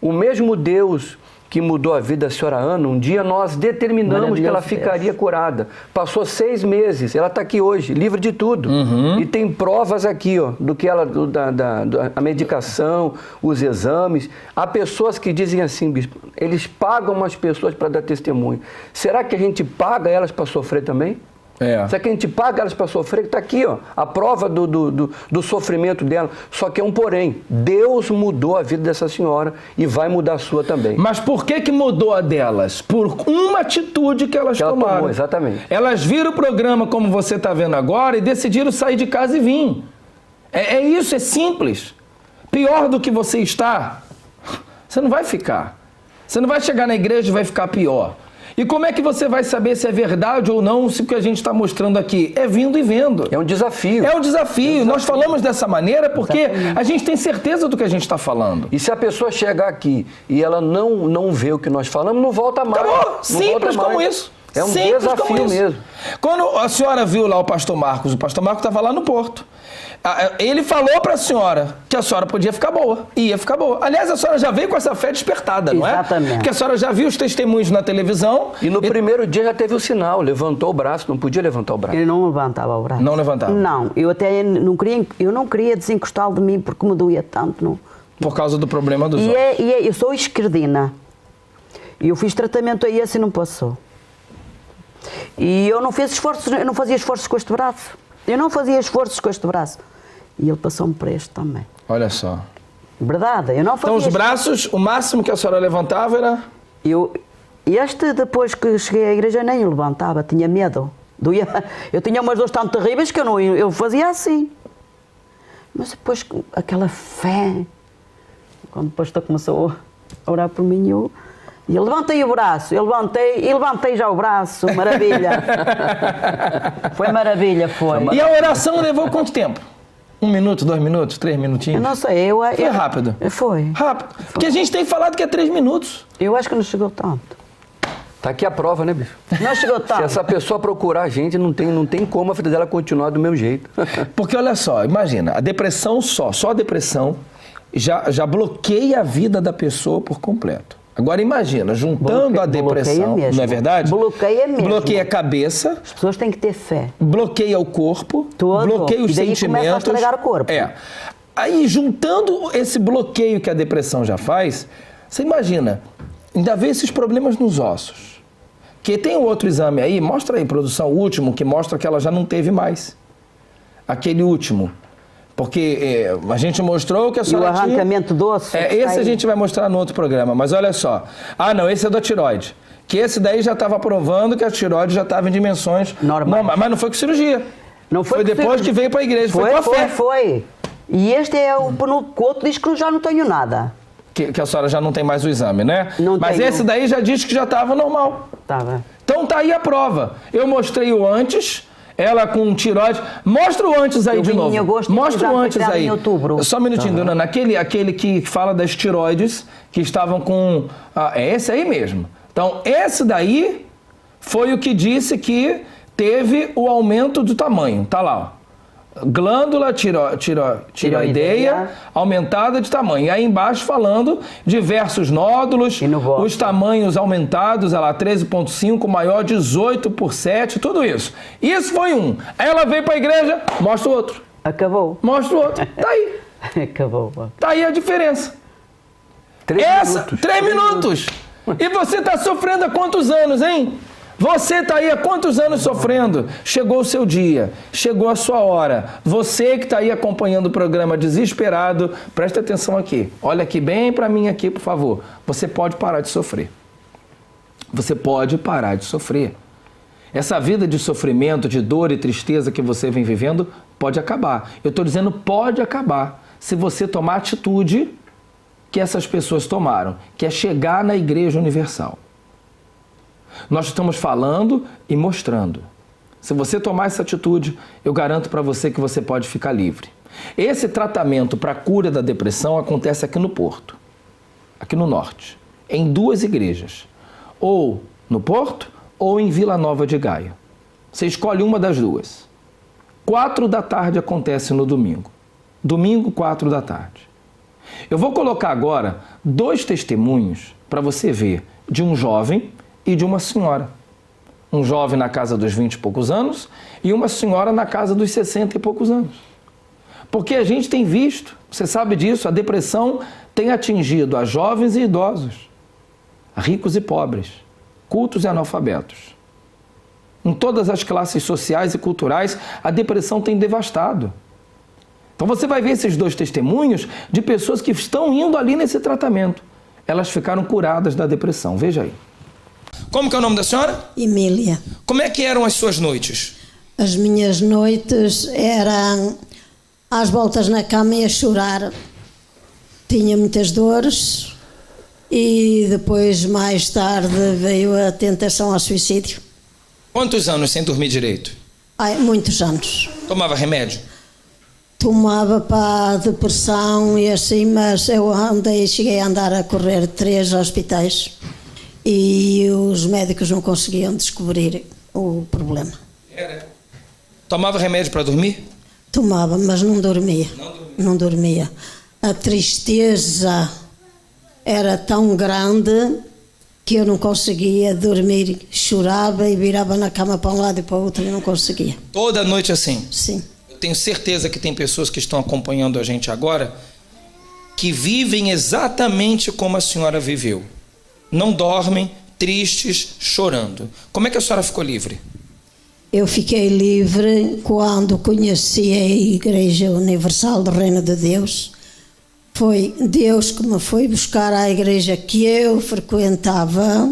Speaker 3: O mesmo Deus que mudou a vida da senhora Ana, um dia nós determinamos que ela ficaria curada. Passou 6 meses, ela está aqui hoje, livre de tudo. E tem provas aqui, ó, do que ela, a medicação, os exames. Há pessoas que dizem assim, bispo, eles pagam as pessoas para dar testemunho. Será que a gente paga elas para sofrer também? Será que a gente paga elas para sofrer? Está aqui, ó, a prova do sofrimento dela. Só que é um porém. Deus mudou a vida dessa senhora e vai mudar a sua também.
Speaker 1: Mas por que mudou a delas? Por uma atitude que elas tomaram.
Speaker 3: Ela tomou, exatamente.
Speaker 1: Elas viram o programa como você está vendo agora e decidiram sair de casa e vir. É isso, é simples. Pior do que você está, você não vai ficar. Você não vai chegar na igreja e vai ficar pior. E como é que você vai saber se é verdade ou não, se o que a gente está mostrando aqui é vindo e vendo?
Speaker 3: É um desafio.
Speaker 1: É um desafio. Nós falamos dessa maneira porque a gente tem certeza do que a gente está falando.
Speaker 3: E se a pessoa chegar aqui e ela não vê o que nós falamos, não volta mais.
Speaker 1: Acabou. Simples como isso.
Speaker 3: É um
Speaker 1: simples
Speaker 3: desafio mesmo.
Speaker 1: Quando a senhora viu lá o pastor Marcos estava lá no Porto. Ele falou para a senhora que a senhora podia ficar boa, ia ficar boa. Aliás, a senhora já veio com essa fé despertada, não é?
Speaker 2: Exatamente.
Speaker 1: Porque a senhora já viu os testemunhos na televisão.
Speaker 3: E no primeiro dia já teve o sinal, levantou o braço, não podia levantar o braço.
Speaker 2: Ele não levantava o braço.
Speaker 1: Não levantava?
Speaker 2: Não, eu até não queria desencostá-lo de mim porque me doía tanto. Não.
Speaker 1: Por causa do problema dos olhos.
Speaker 2: Eu sou esquerdina. E eu fiz tratamento a esse e não passou. E eu não fazia esforços com este braço. Eu não fazia esforços com este braço. E ele passou-me para este também.
Speaker 1: Olha só.
Speaker 2: Verdade, eu não fazia...
Speaker 1: Então os braços, o máximo que a senhora levantava era...
Speaker 2: Este, depois que cheguei à igreja, nem o levantava, tinha medo. Doía. Eu tinha umas dores tão terríveis que eu fazia assim. Mas depois, aquela fé, quando o pastor começou a orar por mim, eu levantei o braço, eu levantei já o braço, maravilha. Foi maravilha, foi.
Speaker 1: E a oração levou quanto tempo? 1 minuto, 2 minutos, 3 minutinhos?
Speaker 2: Eu não sei,
Speaker 1: Foi rápido?
Speaker 2: Foi.
Speaker 1: Rápido. Porque a gente tem falado que é 3 minutos.
Speaker 2: Eu acho que não chegou tanto.
Speaker 3: Tá aqui a prova, né, bicho?
Speaker 2: Não chegou
Speaker 3: Se
Speaker 2: tarde.
Speaker 3: essa pessoa procurar a gente, não tem como a vida dela continuar do mesmo jeito.
Speaker 1: Porque olha só, imagina, a depressão só a depressão já bloqueia a vida da pessoa por completo. Agora imagina, juntando a depressão,
Speaker 2: mesmo.
Speaker 1: não é verdade?
Speaker 2: Bloqueia mesmo.
Speaker 1: Bloqueia a cabeça,
Speaker 2: As pessoas têm que ter fé.
Speaker 1: bloqueia o corpo,
Speaker 2: Todo.
Speaker 1: bloqueia os
Speaker 2: E daí começa a
Speaker 1: sentimentos.
Speaker 2: estragar o corpo.
Speaker 1: É. Aí, juntando esse bloqueio que a depressão já faz, você imagina, ainda vê esses problemas nos ossos. Que tem um outro exame aí, mostra aí, produção, o último, que mostra que ela já não teve mais. Aquele último. Porque a gente mostrou que a senhora
Speaker 2: o arrancamento do osso.
Speaker 1: esse a gente vai mostrar no outro programa, mas olha só. Ah, não, esse é da tireoide. Que esse daí já estava provando que a tireoide já estava em dimensões normais. Mas não foi com cirurgia.
Speaker 2: Não foi
Speaker 1: depois
Speaker 2: cirurgia.
Speaker 1: que veio para a igreja, foi com a fé.
Speaker 2: Foi. E este é o outro diz que eu já não tenho nada.
Speaker 1: Que a senhora já não tem mais o exame, né?
Speaker 2: Não
Speaker 1: mas
Speaker 2: tenho.
Speaker 1: esse daí já diz que já estava normal.
Speaker 2: Tava.
Speaker 1: Então tá aí a prova. Eu mostrei o antes, ela com tireoide. Mostra o antes aí
Speaker 2: Eu
Speaker 1: de
Speaker 2: vim em
Speaker 1: novo.
Speaker 2: agosto,
Speaker 1: Mostra o
Speaker 2: já foi
Speaker 1: antes
Speaker 2: criado
Speaker 1: aí.
Speaker 2: em outubro.
Speaker 1: Só um minutinho, dona Ana. Aquele que fala das tireoides, que estavam com... é esse aí mesmo. Então, esse daí foi o que disse que teve o aumento do tamanho. Tá lá, ó. Glândula tireoideia aumentada de tamanho. E aí embaixo falando diversos nódulos, os tamanhos aumentados, ela 13,5, maior 18 por 7, tudo isso. Isso foi um. Aí ela veio para a igreja, mostra o outro.
Speaker 2: Acabou.
Speaker 1: Mostra o outro. Tá aí.
Speaker 2: Acabou.
Speaker 1: Tá aí a diferença. 3 minutos. E você está sofrendo há quantos anos, hein? Você está aí há quantos anos sofrendo? Chegou o seu dia, chegou a sua hora. Você que está aí acompanhando o programa desesperado, presta atenção aqui. Olha aqui bem para mim aqui, por favor. Você pode parar de sofrer. Você pode parar de sofrer. Essa vida de sofrimento, de dor e tristeza que você vem vivendo pode acabar. Eu estou dizendo pode acabar se você tomar a atitude que essas pessoas tomaram, que é chegar na Igreja Universal. Nós estamos falando e mostrando. Se você tomar essa atitude, eu garanto para você que você pode ficar livre. Esse tratamento para a cura da depressão acontece aqui no Porto, aqui no Norte, em 2 igrejas. Ou no Porto ou em Vila Nova de Gaia. Você escolhe uma das duas. 4 da tarde acontece no domingo. Domingo, 4 da tarde. Eu vou colocar agora 2 testemunhos para você ver de um jovem e de uma senhora. Um jovem na casa dos 20 e poucos anos e uma senhora na casa dos 60 e poucos anos. Porque a gente tem visto, você sabe disso, a depressão tem atingido a jovens e idosos, a ricos e pobres, cultos e analfabetos. Em todas as classes sociais e culturais, a depressão tem devastado. Então você vai ver esses 2 testemunhos de pessoas que estão indo ali nesse tratamento. Elas ficaram curadas da depressão. Veja aí. Como que é o nome da senhora?
Speaker 10: Emília.
Speaker 1: Como é que eram as suas noites?
Speaker 10: As minhas noites eram às voltas na cama e a chorar. Tinha muitas dores e depois, mais tarde, veio a tentação ao suicídio.
Speaker 1: Quantos anos sem dormir direito?
Speaker 10: Muitos anos.
Speaker 1: Tomava remédio?
Speaker 10: Tomava para a depressão e assim, mas eu cheguei a andar a correr 3 hospitais. E os médicos não conseguiam descobrir o problema.
Speaker 1: Tomava remédio para dormir?
Speaker 10: Tomava, mas não dormia. Não dormia. A tristeza era tão grande que eu não conseguia dormir. Chorava e virava na cama para um lado e para o outro e não conseguia.
Speaker 1: Toda noite assim?
Speaker 10: Sim.
Speaker 1: Eu tenho certeza que tem pessoas que estão acompanhando a gente agora que vivem exatamente como a senhora viveu. Não dormem, tristes, chorando. Como é que a senhora ficou livre?
Speaker 10: Eu fiquei livre quando conheci a Igreja Universal do Reino de Deus. Foi Deus que me foi buscar à igreja que eu frequentava,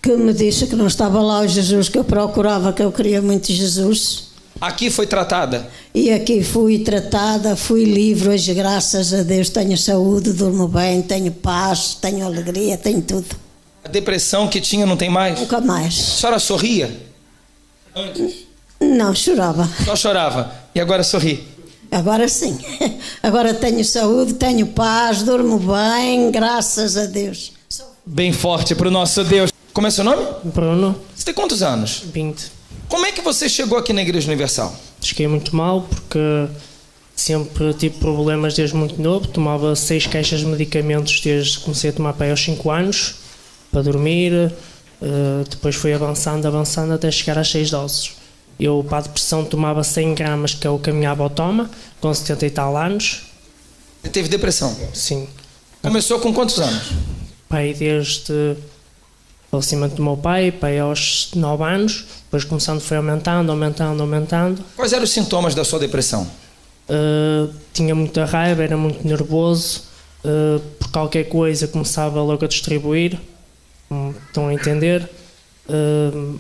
Speaker 10: que me disse que não estava lá o Jesus que eu procurava, que eu queria muito Jesus.
Speaker 1: Aqui foi tratada?
Speaker 10: E aqui fui tratada, fui livre. Hoje, graças a Deus, tenho saúde, durmo bem, tenho paz, tenho alegria, tenho tudo.
Speaker 1: A depressão que tinha não tem mais?
Speaker 10: Nunca mais.
Speaker 1: A senhora sorria? Antes?
Speaker 10: Não, chorava.
Speaker 1: Só chorava. E agora sorri?
Speaker 10: Agora sim. Agora tenho saúde, tenho paz, durmo bem, graças a Deus.
Speaker 1: Bem forte para o nosso Deus. Como é seu nome?
Speaker 11: Bruno.
Speaker 1: Você tem quantos anos?
Speaker 11: 20.
Speaker 1: Como é que você chegou aqui na Igreja Universal?
Speaker 11: Cheguei muito mal porque sempre tive problemas desde muito novo. Tomava 6 caixas de medicamentos desde que comecei a tomar para aí aos 5 anos, para dormir. Depois fui avançando até chegar às 6 doses. Eu, para a depressão, tomava 100 gramas, que é o que a minha avó toma, com 70 e tal anos.
Speaker 1: Você teve depressão?
Speaker 11: Sim.
Speaker 1: Começou com quantos anos?
Speaker 11: Pai, desde o falecimento do meu pai, aos 9 anos. Depois começando, foi aumentando.
Speaker 1: Quais eram os sintomas da sua depressão?
Speaker 11: Tinha muita raiva, era muito nervoso. Por qualquer coisa começava logo a distribuir. Estão a entender?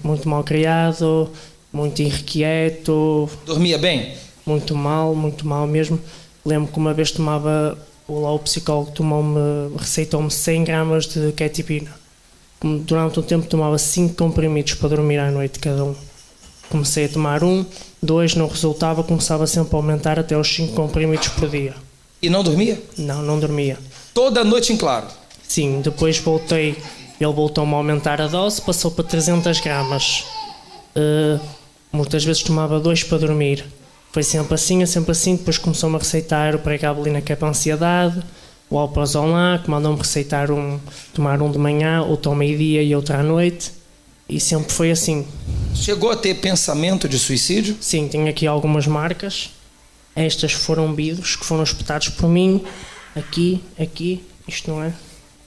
Speaker 11: Muito mal criado, muito irrequieto.
Speaker 1: Dormia bem?
Speaker 11: Muito mal mesmo. Lembro que uma vez tomava, o psicólogo receitou-me 100 gramas de ketipina. Durante um tempo tomava 5 comprimidos para dormir à noite cada um. Comecei a tomar 1, 2, não resultava, começava sempre a aumentar até aos 5 comprimidos por dia.
Speaker 1: E não dormia?
Speaker 11: Não dormia.
Speaker 1: Toda noite em claro?
Speaker 11: Sim, depois voltei, ele voltou-me a aumentar a dose, passou para 300 gramas. Muitas vezes tomava 2 para dormir. Foi sempre assim, depois começou-me a receitar o pregabalina, que é para a ansiedade, o alprazolam, que mandou-me receitar tomar um de manhã, outro ao meio-dia e outro à noite, e sempre foi assim.
Speaker 1: Chegou a ter pensamento de suicídio?
Speaker 11: Sim, tenho aqui algumas marcas. Estas foram vidros que foram espetados por mim, aqui, isto não é,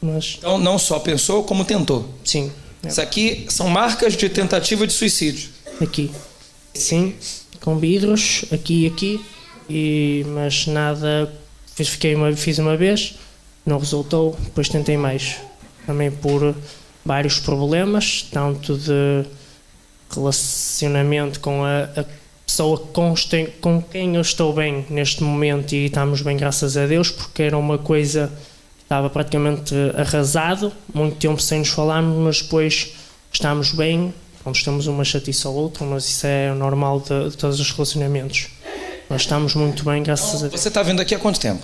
Speaker 11: mas...
Speaker 1: Então não só pensou, como tentou?
Speaker 11: Sim.
Speaker 1: Isso aqui são marcas de tentativa de suicídio?
Speaker 11: Aqui, sim, com vidros, aqui, mas nada... Fiz uma vez, não resultou, depois tentei mais. Também por vários problemas, tanto de relacionamento com a pessoa com quem eu estou bem neste momento, e estamos bem, graças a Deus, porque era uma coisa que estava praticamente arrasado, muito tempo sem nos falarmos, mas depois estamos bem, onde estamos uma chatice ou outra, mas isso é normal de todos os relacionamentos. Nós estamos muito bem, graças a Deus.
Speaker 1: Você está vindo aqui há quanto tempo?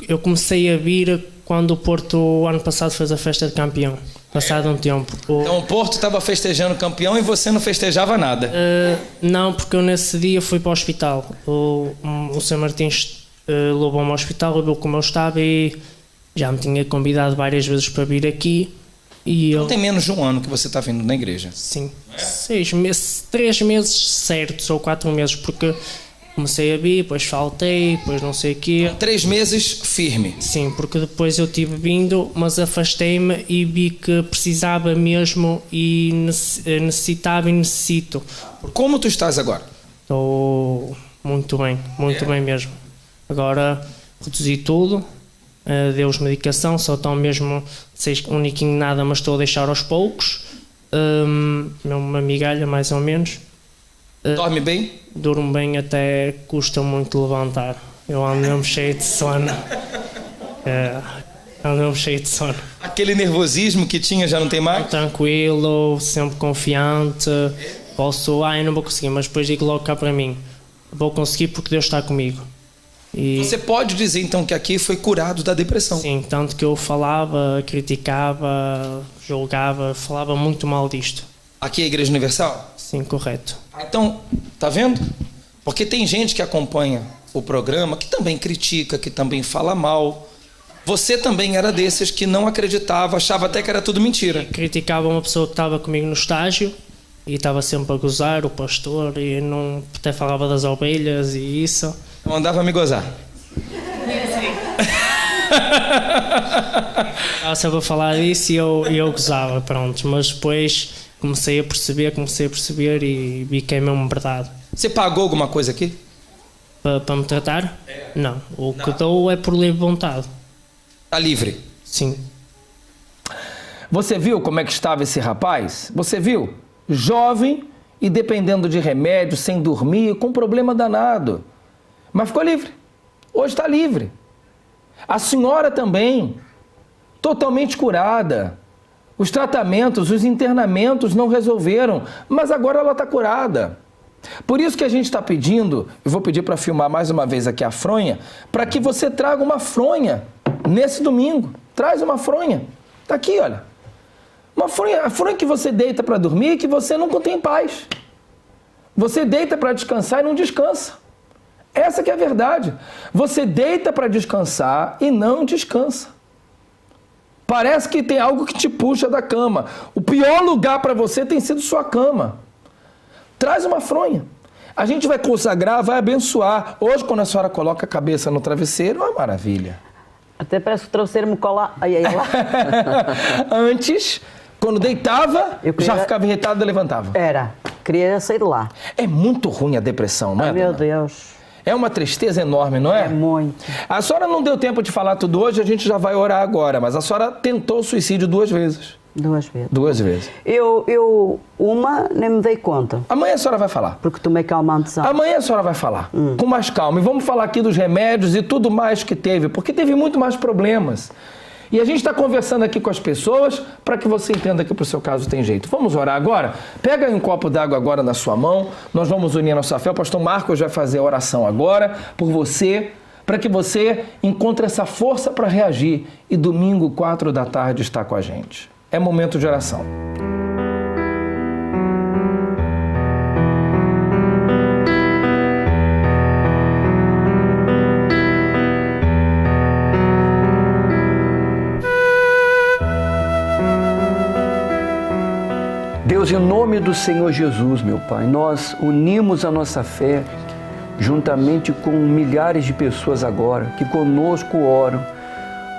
Speaker 11: Eu comecei a vir quando o Porto, ano passado, fez a festa de campeão. Passado um tempo.
Speaker 1: Então o Porto estava festejando campeão e você não festejava nada?
Speaker 11: Não, porque eu nesse dia fui para o hospital. O Sr. Martins levou-me ao hospital, viu como eu estava e já me tinha convidado várias vezes para vir aqui.
Speaker 1: Não tem menos de um ano que você está vindo na igreja?
Speaker 11: Sim, 6 meses, 3 meses certos ou 4 meses, porque comecei a vir, depois faltei, depois não sei o quê. 3 meses firme? Sim, porque depois eu tive vindo, mas afastei-me e vi que precisava mesmo e necessitava e necessito.
Speaker 1: Como tu estás agora?
Speaker 11: Estou muito bem mesmo. Agora reduzi tudo. Deu-os medicação, só estão mesmo 6 uniquinho nada, mas estou a deixar aos poucos. Uma migalha, mais ou menos.
Speaker 1: Dorme bem?
Speaker 11: Durmo bem, até custa muito levantar. Eu ando mesmo cheio de sono.
Speaker 1: Aquele nervosismo que tinha já não tem mais?
Speaker 11: Tranquilo, sempre confiante. Eu não vou conseguir, mas depois digo logo cá para mim. Vou conseguir porque Deus está comigo.
Speaker 1: Você pode dizer então que aqui foi curado da depressão?
Speaker 11: Sim, tanto que eu falava, criticava, julgava, falava muito mal disto.
Speaker 1: Aqui é a Igreja Universal?
Speaker 11: Sim, correto.
Speaker 1: Então, tá vendo? Porque tem gente que acompanha o programa que também critica, que também fala mal. Você também era desses que não acreditava, achava até que era tudo mentira.
Speaker 11: Criticava uma pessoa que estava comigo no estágio e estava sempre a gozar, o pastor, e não, até falava das ovelhas e isso.
Speaker 1: Não andava a me gozar.
Speaker 11: Estava sempre a falar disso e eu gozava, pronto. Mas depois comecei a perceber e vi que é mesmo verdade.
Speaker 1: Você pagou alguma coisa aqui?
Speaker 11: Para me tratar? Não. O que dou é por livre vontade.
Speaker 1: Está livre?
Speaker 11: Sim.
Speaker 1: Você viu como é que estava esse rapaz? Você viu? Jovem e dependendo de remédio, sem dormir, com problema danado. Mas ficou livre. Hoje está livre. A senhora também, totalmente curada. Os tratamentos, os internamentos não resolveram, mas agora ela está curada. Por isso que a gente está pedindo, eu vou pedir para filmar mais uma vez aqui a fronha, para que você traga uma fronha nesse domingo. Traz uma fronha. Está aqui, olha. A fronha que você deita para dormir é que você não tem paz. Você deita para descansar e não descansa. Essa que é a verdade. Você deita para descansar e não descansa. Parece que tem algo que te puxa da cama. O pior lugar para você tem sido sua cama. Traz uma fronha. A gente vai consagrar, vai abençoar. Hoje, quando a senhora coloca a cabeça no travesseiro, é uma maravilha.
Speaker 2: Até parece que o travesseiro me cola aí lá.
Speaker 1: Antes, quando deitava, já ficava irritado e levantava.
Speaker 2: Queria sair de lá.
Speaker 1: É muito ruim a depressão, não é?
Speaker 2: Meu Deus.
Speaker 1: É uma tristeza enorme, não é?
Speaker 2: É muito.
Speaker 1: A senhora não deu tempo de falar tudo hoje, a gente já vai orar agora, mas a senhora tentou suicídio 2 vezes.
Speaker 2: 2 vezes.
Speaker 1: 2 vezes.
Speaker 2: Uma nem me dei conta.
Speaker 1: Amanhã a senhora vai falar.
Speaker 2: Porque tomei calmantes.
Speaker 1: Amanhã a senhora vai falar, com mais calma. E vamos falar aqui dos remédios e tudo mais que teve, porque teve muito mais problemas. E a gente está conversando aqui com as pessoas para que você entenda que para o seu caso tem jeito. Vamos orar agora? Pega aí um copo d'água agora na sua mão, nós vamos unir a nossa fé. O pastor Marcos vai fazer a oração agora por você, para que você encontre essa força para reagir. E domingo, 4 da tarde, está com a gente. É momento de oração.
Speaker 3: Deus, em nome do Senhor Jesus, meu Pai, nós unimos a nossa fé juntamente com milhares de pessoas agora que conosco oram,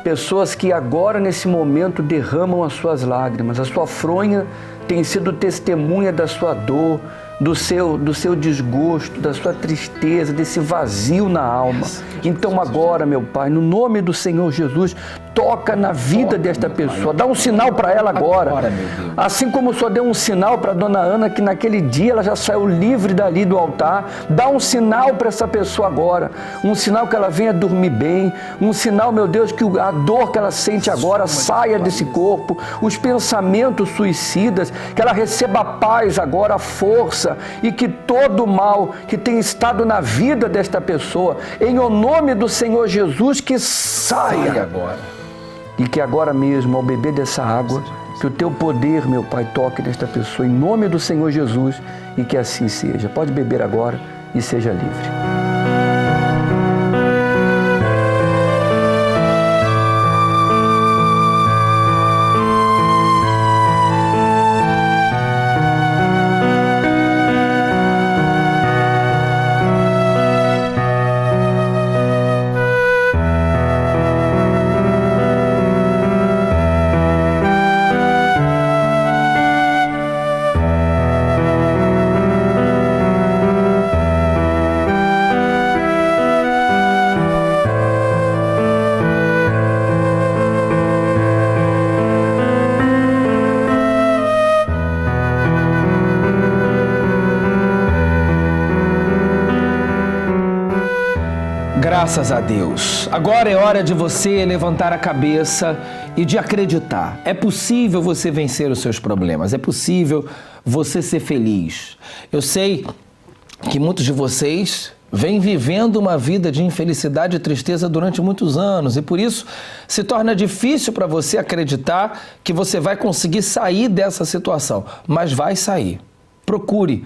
Speaker 3: pessoas que agora nesse momento derramam as suas lágrimas. A sua fronha tem sido testemunha da sua dor, do seu desgosto, da sua tristeza, desse vazio na alma. Então agora, meu Pai, no nome do Senhor Jesus, toca na vida desta pessoa, dá um sinal para ela agora. Assim como o Senhor deu um sinal para a dona Ana, que naquele dia ela já saiu livre dali do altar, dá um sinal para essa pessoa agora, um sinal que ela venha dormir bem, um sinal, meu Deus, que a dor que ela sente agora saia desse corpo, os pensamentos suicidas, que ela receba a paz agora, a força, e que todo o mal que tem estado na vida desta pessoa, em o nome do Senhor Jesus, que saia agora. E que agora mesmo, ao beber dessa água, que o teu poder, meu Pai, toque nesta pessoa, em nome do Senhor Jesus, e que assim seja. Pode beber agora e seja livre.
Speaker 1: Graças a Deus. Agora é hora de você levantar a cabeça e de acreditar. É possível você vencer os seus problemas. É possível você ser feliz. Eu sei que muitos de vocês vêm vivendo uma vida de infelicidade e tristeza durante muitos anos e por isso se torna difícil para você acreditar que você vai conseguir sair dessa situação. Mas vai sair. Procure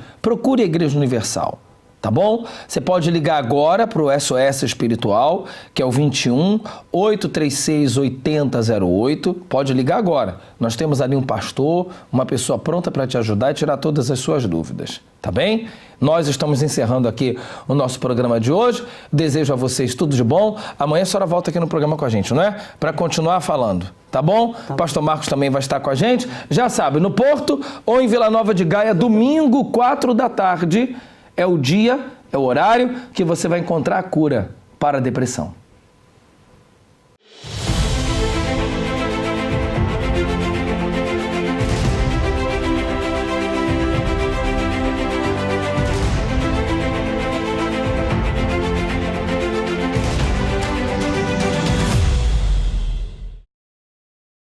Speaker 1: a Igreja Universal. Tá bom? Você pode ligar agora para o SOS Espiritual, que é o 21 836 8008. Pode ligar agora. Nós temos ali um pastor, uma pessoa pronta para te ajudar e tirar todas as suas dúvidas. Tá bem? Nós estamos encerrando aqui o nosso programa de hoje. Desejo a vocês tudo de bom. Amanhã a senhora volta aqui no programa com a gente, não é? Para continuar falando. Tá bom? Tá. Pastor Marcos também vai estar com a gente. Já sabe, no Porto ou em Vila Nova de Gaia, domingo, 4 da tarde. É o dia, é o horário que você vai encontrar a cura para a depressão.